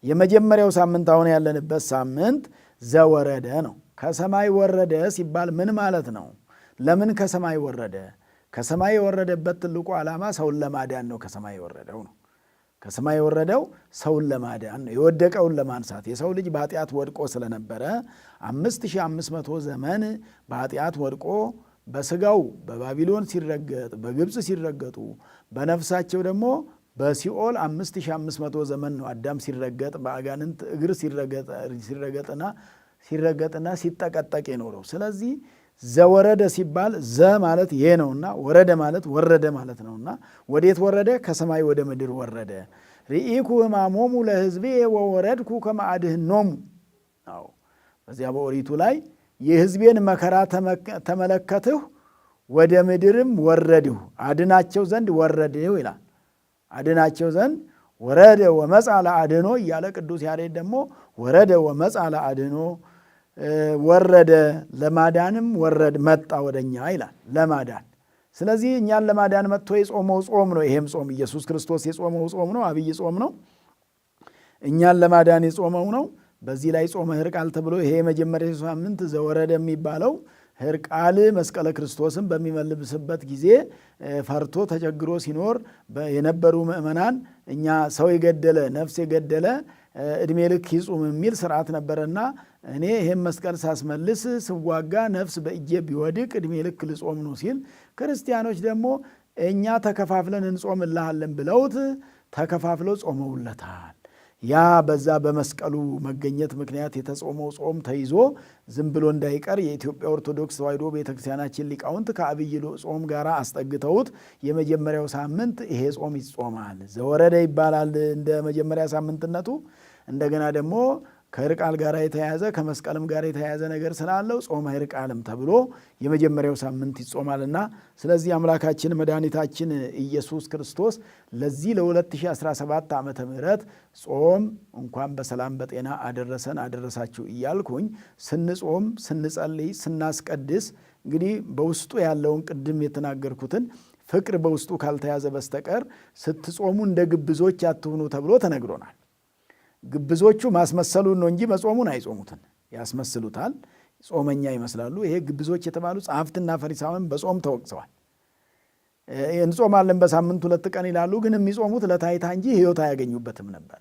የመጀመሪያው ሳምንት አሁን ያለንበት ሳምንት ዘወረደ ነው። ከሰማይ ወረደ ሲባል ምን ማለት ነው? ለምን ከሰማይ ወረደ? ከሰማይ የወረደበት ትልቁ ዓላማ ሰውን ለማዳን ነው። ከሰማይ የወረደው ነው። ከሰማይ የወረደው ሰውን ለማዳን ነው፣ የወደቀውን ለማንሳት። የሰው ልጅ በኃጢአት ወድቆ ስለነበረ 5500 ዘመን በኃጢአት ወድቆ በስጋው በባቢሎን ሲረገጥ በግብፅ ሲረገጡ በነፍሳቸው ደግሞ በሲኦል 5500 ዘመን ነው አዳም ሲረገጥ በአጋንንት እግር ሲረገጥና ሲጠቀጠቅ የኖረው። ስለዚህ ዘወረደ ሲባል ዘ ማለት ይሄ ነውና ወረደ ማለት ወረደ ማለት ነውና ወዴት ወረደ? ከሰማይ ወደ ምድር ወረደ። ርኢኩ ሕማሞሙ ለሕዝቤ ወወረድኩ ከመ አድኅኖሙ። አዎ በዚያ በኦሪቱ ላይ የሕዝቤን መከራ ተመለከትሁ ወደ ምድርም ወረድሁ አድናቸው ዘንድ ወረድሁ ይላል። አድናቸው ዘንድ ወረደ ወመጻ ለአድኅኖ እያለ ቅዱስ ያሬድ ደግሞ ወረደ ወመጻ ለአድኅኖ ወረደ ለማዳንም ወረድ መጣ ወደኛ ይላል ለማዳን። ስለዚህ እኛን ለማዳን መጥቶ የጾመው ጾም ነው። ይሄም ጾም ኢየሱስ ክርስቶስ የጾመው ጾም ነው፣ አብይ ጾም ነው። እኛን ለማዳን የጾመው ነው። በዚህ ላይ ጾመ ሕርቃል ተብሎ ይሄ የመጀመሪያ ሳምንት ዘወረደ የሚባለው ሕርቃል መስቀለ ክርስቶስን በሚመልስበት ጊዜ ፈርቶ ተቸግሮ ሲኖር የነበሩ ምእመናን እኛ ሰው የገደለ ነፍስ የገደለ ዕድሜ ልክ ይጹም የሚል ስርዓት ነበረና እኔ ይህም መስቀል ሳስመልስ ስዋጋ ነፍስ በእጄ ቢወድቅ ዕድሜ ልክ ልጾም ነው ሲል፣ ክርስቲያኖች ደግሞ እኛ ተከፋፍለን እንጾምልሃለን ብለውት ተከፋፍለው ጾመውለታል። ያ በዛ በመስቀሉ መገኘት ምክንያት የተጾመው ጾም ተይዞ ዝም ብሎ እንዳይቀር የኢትዮጵያ ኦርቶዶክስ ተዋሕዶ ቤተክርስቲያናችን ሊቃውንት ከአብይ ጾም ጋር አስጠግተውት የመጀመሪያው ሳምንት ይሄ ጾም ይጾማል፣ ዘወረደ ይባላል እንደ መጀመሪያ ሳምንትነቱ። እንደገና ደግሞ ከሕርቃል ጋር የተያያዘ ከመስቀልም ጋር የተያያዘ ነገር ስላለው ጾመ ሕርቃልም ተብሎ የመጀመሪያው ሳምንት ይጾማልና ስለዚህ አምላካችን መድኃኒታችን ኢየሱስ ክርስቶስ ለዚህ ለ2017 ዓመተ ምህረት ጾም እንኳን በሰላም በጤና አደረሰን አደረሳችሁ እያልኩኝ ስንጾም ስንጸልይ ስናስቀድስ እንግዲህ በውስጡ ያለውን ቅድም የተናገርኩትን ፍቅር በውስጡ ካልተያዘ በስተቀር ስትጾሙ እንደ ግብዞች አትሁኑ ተብሎ ተነግሮናል። ግብዞቹ ማስመሰሉን ነው እንጂ መጾሙን አይጾሙትን ያስመስሉታል፣ ጾመኛ ይመስላሉ። ይሄ ግብዞች የተባሉ ጸሐፍትና ፈሪሳውያን በጾም ተወቅሰዋል። እንጾማለን በሳምንት 2 ቀን ይላሉ፣ ግን የሚጾሙት ለታይታ እንጂ ሕይወት አያገኙበትም ነበረ።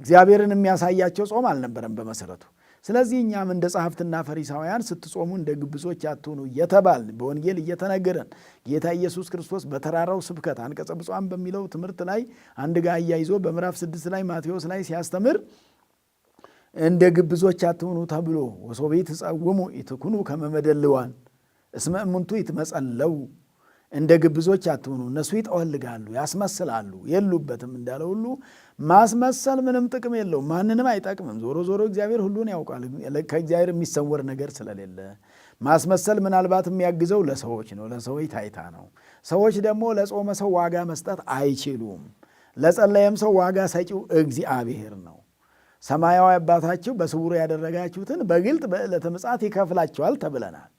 እግዚአብሔርን የሚያሳያቸው ጾም አልነበረም በመሰረቱ። ስለዚህ እኛም እንደ ጸሐፍትና ፈሪሳውያን ስትጾሙ እንደ ግብዞች አትሁኑ እየተባልን በወንጌል እየተነገረን ጌታ ኢየሱስ ክርስቶስ በተራራው ስብከት አንቀጸ ብፁዓን በሚለው ትምህርት ላይ አንድ ጋር አያይዞ በምዕራፍ 6 ላይ ማቴዎስ ላይ ሲያስተምር እንደ ግብዞች አትሁኑ ተብሎ ወሶቤ ትጸውሙ ኢትኩኑ ከመ መደልዋን እስመ እሙንቱ ይትመጸለው። እንደ ግብዞች አትሁኑ፣ እነሱ ይጠወልጋሉ፣ ያስመስላሉ፣ የሉበትም እንዳለ ሁሉ ማስመሰል ምንም ጥቅም የለውም፣ ማንንም አይጠቅምም። ዞሮ ዞሮ እግዚአብሔር ሁሉን ያውቃል፣ ከእግዚአብሔር የሚሰወር ነገር ስለሌለ። ማስመሰል ምናልባት የሚያግዘው ለሰዎች ነው፣ ለሰዎች ታይታ ነው። ሰዎች ደግሞ ለጾመ ሰው ዋጋ መስጠት አይችሉም። ለጸለየም ሰው ዋጋ ሰጪው እግዚአብሔር ነው። ሰማያዊ አባታችሁ በስውር ያደረጋችሁትን በግልጥ በዕለተ ምጽአት ይከፍላችኋል ተብለናል።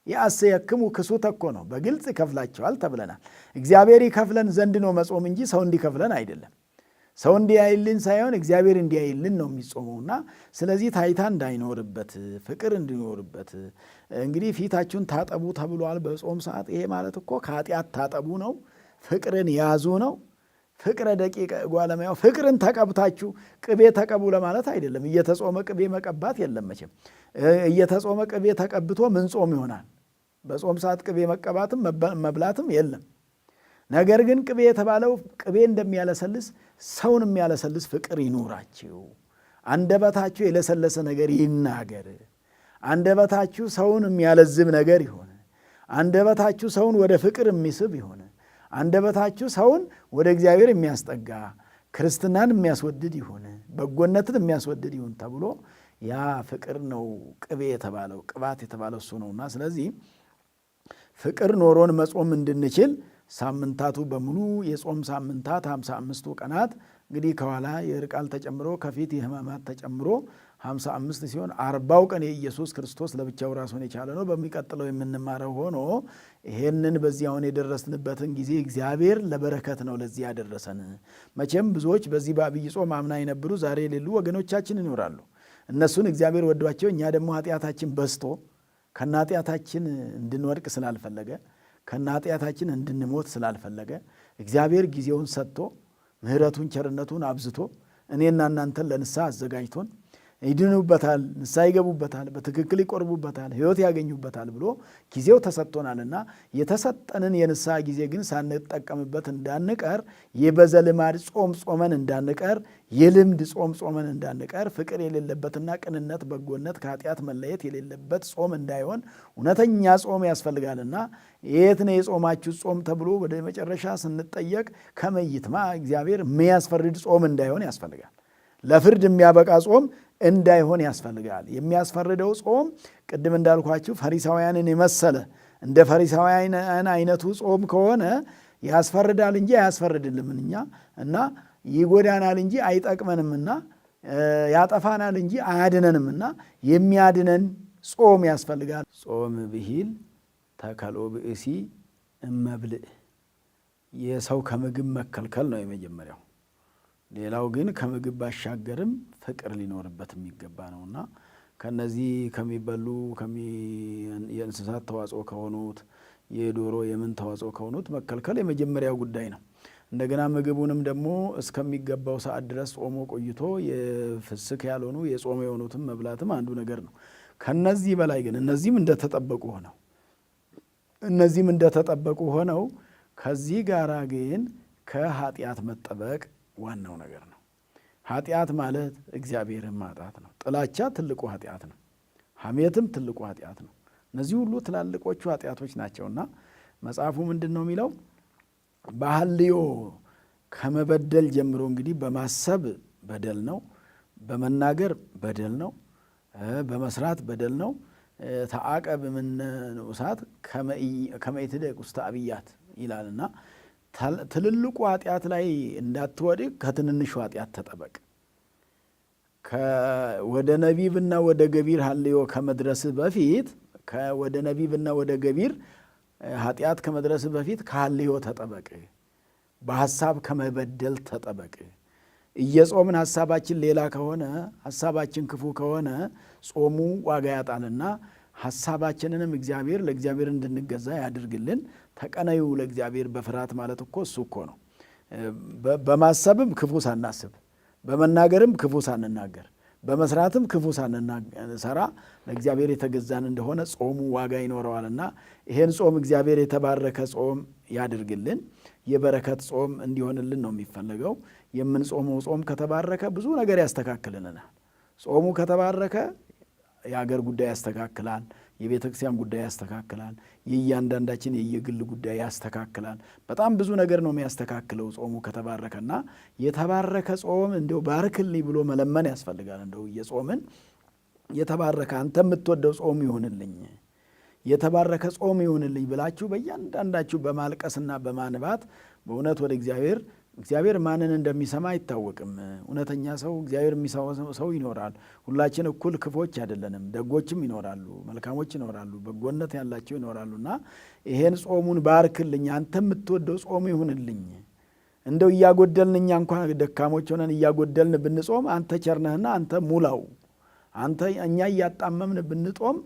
የአስየክሙ ክሱተ እኮ ነው፣ በግልጽ ይከፍላቸዋል ተብለናል። እግዚአብሔር ይከፍለን ዘንድ ነው መጾም እንጂ ሰው እንዲከፍለን አይደለም። ሰው እንዲያይልን ሳይሆን እግዚአብሔር እንዲያይልን ነው የሚጾመውና ስለዚህ ታይታ እንዳይኖርበት ፍቅር እንዲኖርበት እንግዲህ ፊታችሁን ታጠቡ ተብሏል በጾም ሰዓት። ይሄ ማለት እኮ ከኃጢአት ታጠቡ ነው፣ ፍቅርን ያዙ ነው። ፍቅረ ደቂቀ ጓለማያው ፍቅርን ተቀብታችሁ ቅቤ ተቀቡ ለማለት አይደለም። እየተጾመ ቅቤ መቀባት የለም መቼም። እየተጾመ ቅቤ ተቀብቶ ምን ጾም ይሆናል? በጾም ሰዓት ቅቤ መቀባትም መብላትም የለም። ነገር ግን ቅቤ የተባለው ቅቤ እንደሚያለሰልስ ሰውን የሚያለሰልስ ፍቅር ይኑራችሁ። አንደበታችሁ የለሰለሰ ነገር ይናገር። አንደበታችሁ ሰውን የሚያለዝብ ነገር ይሆን። አንደበታችሁ ሰውን ወደ ፍቅር የሚስብ ይሆን። አንደበታችሁ ሰውን ወደ እግዚአብሔር የሚያስጠጋ ክርስትናን የሚያስወድድ ይሁን፣ በጎነትን የሚያስወድድ ይሁን ተብሎ ያ ፍቅር ነው ቅቤ የተባለው ቅባት የተባለው እሱ ነውና ስለዚህ ፍቅር ኖሮን መጾም እንድንችል ሳምንታቱ በሙሉ የጾም ሳምንታት 55ቱ ቀናት እንግዲህ ከኋላ የዕርቃል ተጨምሮ ከፊት የሕማማት ተጨምሮ 55 ሲሆን 40ው ቀን የኢየሱስ ክርስቶስ ለብቻው ራሱን የቻለ ነው። በሚቀጥለው የምንማረው ሆኖ ይሄንን በዚህ አሁን የደረስንበትን ጊዜ እግዚአብሔር ለበረከት ነው ለዚህ ያደረሰን። መቼም ብዙዎች በዚህ በአብይ ጾም አምና የነበሩ ዛሬ የሌሉ ወገኖቻችን ይኖራሉ። እነሱን እግዚአብሔር ወዷቸው፣ እኛ ደግሞ ኃጢአታችን በዝቶ ከነ ኃጢአታችን እንድንወድቅ ስላልፈለገ ከነ ኃጢአታችን እንድንሞት ስላልፈለገ እግዚአብሔር ጊዜውን ሰጥቶ ምሕረቱን ቸርነቱን አብዝቶ እኔና እናንተን ለንስሐ አዘጋጅቶን ይድኑበታል፣ ንስሐ ይገቡበታል፣ በትክክል ይቆርቡበታል፣ ሕይወት ያገኙበታል ብሎ ጊዜው ተሰጥቶናልና የተሰጠንን የንስሐ ጊዜ ግን ሳንጠቀምበት እንዳንቀር፣ የበዘልማድ ጾም ጾመን እንዳንቀር፣ የልምድ ጾም ጾመን እንዳንቀር፣ ፍቅር የሌለበትና ቅንነት፣ በጎነት ከኃጢአት መለየት የሌለበት ጾም እንዳይሆን እውነተኛ ጾም ያስፈልጋልና የት ነው የጾማችሁ ጾም ተብሎ ወደ መጨረሻ ስንጠየቅ ከመይትማ እግዚአብሔር የሚያስፈርድ ጾም እንዳይሆን ያስፈልጋል። ለፍርድ የሚያበቃ ጾም እንዳይሆን ያስፈልጋል። የሚያስፈርደው ጾም ቅድም እንዳልኳችሁ ፈሪሳውያንን የመሰለ እንደ ፈሪሳውያን አይነቱ ጾም ከሆነ ያስፈርዳል እንጂ አያስፈርድልም እና ይጎዳናል እንጂ አይጠቅመንምና ያጠፋናል እንጂ አያድነንምና የሚያድነን ጾም ያስፈልጋል። ጾም ብሂል ተከሎ ብእሲ እመብልዕ የሰው ከምግብ መከልከል ነው የመጀመሪያው። ሌላው ግን ከምግብ ባሻገርም ፍቅር ሊኖርበት የሚገባ ነውና ከነዚህ ከሚበሉ የእንስሳት ተዋጽኦ ከሆኑት የዶሮ የምን ተዋጽኦ ከሆኑት መከልከል የመጀመሪያው ጉዳይ ነው። እንደገና ምግቡንም ደግሞ እስከሚገባው ሰዓት ድረስ ጾሞ ቆይቶ የፍስክ ያልሆኑ የጾም የሆኑትም መብላትም አንዱ ነገር ነው። ከነዚህ በላይ ግን እነዚህም እንደተጠበቁ ሆነው ከዚህ ጋር ግን ከኃጢአት መጠበቅ ዋናው ነገር ነው። ኃጢአት ማለት እግዚአብሔርን ማጣት ነው። ጥላቻ ትልቁ ኃጢአት ነው። ሐሜትም ትልቁ ኃጢአት ነው። እነዚህ ሁሉ ትላልቆቹ ኃጢአቶች ናቸውና መጽሐፉ ምንድን ነው የሚለው? በሐልዮ ከመበደል ጀምሮ እንግዲህ በማሰብ በደል ነው፣ በመናገር በደል ነው፣ በመስራት በደል ነው። ተዓቀብ እምነ ንዑሳት ከመ ኢትደቅ ውስተ አብያት ይላልና ትልልቁ ኃጢአት ላይ እንዳትወድቅ ከትንንሹ ኃጢአት ተጠበቅ። ወደ ነቢብና ወደ ገቢር ሐልዮ ከመድረስህ በፊት ወደ ነቢብና ወደ ገቢር ኃጢአት ከመድረስህ በፊት ከሐልዮ ተጠበቅ። በሐሳብ ከመበደል ተጠበቅ። እየጾምን ሐሳባችን ሌላ ከሆነ ሐሳባችን ክፉ ከሆነ ጾሙ ዋጋ ያጣልና ሐሳባችንንም እግዚአብሔር ለእግዚአብሔር እንድንገዛ ያድርግልን። ተቀነዩ ለእግዚአብሔር በፍርሃት ማለት እኮ እሱ እኮ ነው። በማሰብም ክፉ ሳናስብ፣ በመናገርም ክፉ ሳንናገር፣ በመስራትም ክፉ ሳንሰራ ለእግዚአብሔር የተገዛን እንደሆነ ጾሙ ዋጋ ይኖረዋልና ይሄን ጾም እግዚአብሔር የተባረከ ጾም ያድርግልን። የበረከት ጾም እንዲሆንልን ነው የሚፈለገው። የምንጾመው ጾም ከተባረከ ብዙ ነገር ያስተካክልናል። ጾሙ ከተባረከ የአገር ጉዳይ ያስተካክላል፣ የቤተ ክርስቲያን ጉዳይ ያስተካክላል፣ የእያንዳንዳችን የየግል ጉዳይ ያስተካክላል። በጣም ብዙ ነገር ነው የሚያስተካክለው ጾሙ ከተባረከና የተባረከ ጾም እንደው ባርክልኝ ብሎ መለመን ያስፈልጋል። እንደው እየጾምን የተባረከ አንተ የምትወደው ጾም ይሁንልኝ፣ የተባረከ ጾም ይሁንልኝ ብላችሁ በእያንዳንዳችሁ በማልቀስና በማንባት በእውነት ወደ እግዚአብሔር ማንን እንደሚሰማ አይታወቅም። እውነተኛ ሰው እግዚአብሔር የሚሰማ ሰው ይኖራል። ሁላችን እኩል ክፎች አይደለንም። ደጎችም ይኖራሉ፣ መልካሞች ይኖራሉ፣ በጎነት ያላቸው ይኖራሉና ይሄን ጾሙን ባርክልኝ፣ አንተ የምትወደው ጾም ይሁንልኝ፣ እንደው እያጎደልን እኛ እንኳን ደካሞች ሆነን እያጎደልን ብንጾም አንተ ቸርነህና አንተ ሙላው፣ አንተ እኛ እያጣመምን ብንጦም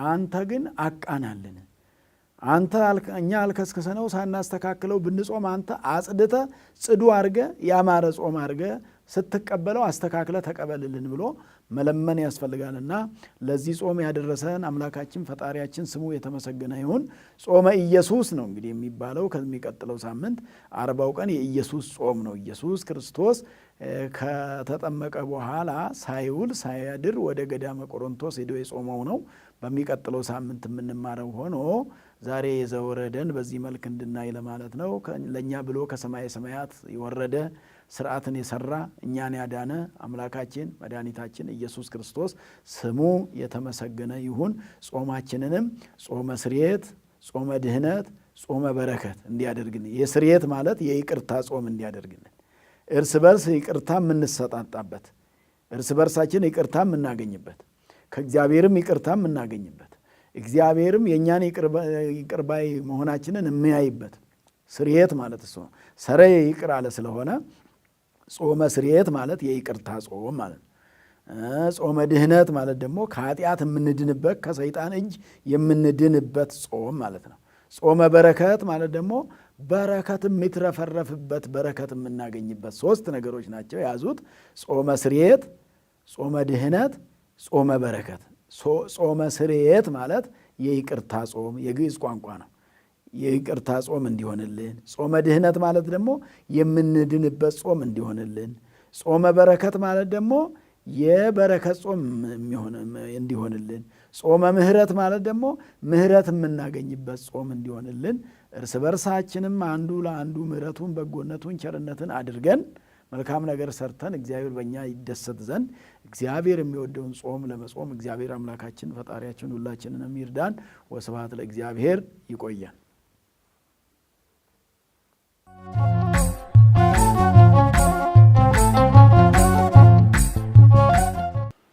አንተ ግን አቃናልን፣ አንተ እኛ አልከስክሰነው ሳናስተካክለው ብንጾም አንተ አጽድተ ጽዱ አርገ ያማረ ጾም አርገ ስትቀበለው አስተካክለ ተቀበልልን ብሎ መለመን ያስፈልጋልና ለዚህ ጾም ያደረሰን አምላካችን ፈጣሪያችን ስሙ የተመሰገነ ይሁን። ጾመ ኢየሱስ ነው እንግዲህ የሚባለው። ከሚቀጥለው ሳምንት 40 ቀን የኢየሱስ ጾም ነው። ኢየሱስ ክርስቶስ ከተጠመቀ በኋላ ሳይውል ሳያድር ወደ ገዳመ ቆሮንቶስ ሄዶ የጾመው ነው። በሚቀጥለው ሳምንት የምንማረው ሆኖ ዛሬ የዘወረደን በዚህ መልክ እንድናይ ለማለት ነው። ለእኛ ብሎ ከሰማየ ሰማያት የወረደ ስርዓትን የሰራ እኛን ያዳነ አምላካችን መድኃኒታችን ኢየሱስ ክርስቶስ ስሙ የተመሰገነ ይሁን። ጾማችንንም ጾመ ስርየት፣ ጾመ ድህነት፣ ጾመ በረከት እንዲያደርግልን፣ የስርየት ማለት የይቅርታ ጾም እንዲያደርግልን፣ እርስ በርስ ይቅርታ የምንሰጣጣበት፣ እርስ በርሳችን ይቅርታ የምናገኝበት፣ ከእግዚአብሔርም ይቅርታ የምናገኝበት፣ እግዚአብሔርም የእኛን ይቅርባይ መሆናችንን የሚያይበት ስርየት ማለት እሱ ነው። ሰረየ ይቅር አለ ስለሆነ ጾመ ስርየት ማለት የይቅርታ ጾም ማለት ነው። ጾመ ድህነት ማለት ደግሞ ከኃጢአት የምንድንበት ከሰይጣን እጅ የምንድንበት ጾም ማለት ነው። ጾመ በረከት ማለት ደግሞ በረከት የሚትረፈረፍበት በረከት የምናገኝበት 3 ነገሮች ናቸው የያዙት። ጾመ ስርየት፣ ጾመ ድህነት፣ ጾመ በረከት። ጾመ ስርየት ማለት የይቅርታ ጾም የግዕዝ ቋንቋ ነው። የይቅርታ ጾም እንዲሆንልን። ጾመ ድህነት ማለት ደግሞ የምንድንበት ጾም እንዲሆንልን። ጾመ በረከት ማለት ደግሞ የበረከት ጾም እንዲሆንልን። ጾመ ምህረት ማለት ደግሞ ምህረት የምናገኝበት ጾም እንዲሆንልን እርስ በርሳችንም አንዱ ለአንዱ ምህረቱን፣ በጎነቱን፣ ቸርነትን አድርገን መልካም ነገር ሰርተን እግዚአብሔር በእኛ ይደሰት ዘንድ እግዚአብሔር የሚወደውን ጾም ለመጾም እግዚአብሔር አምላካችን ፈጣሪያችን ሁላችንንም ይርዳን። ወስብሐት ለእግዚአብሔር። ይቆያል።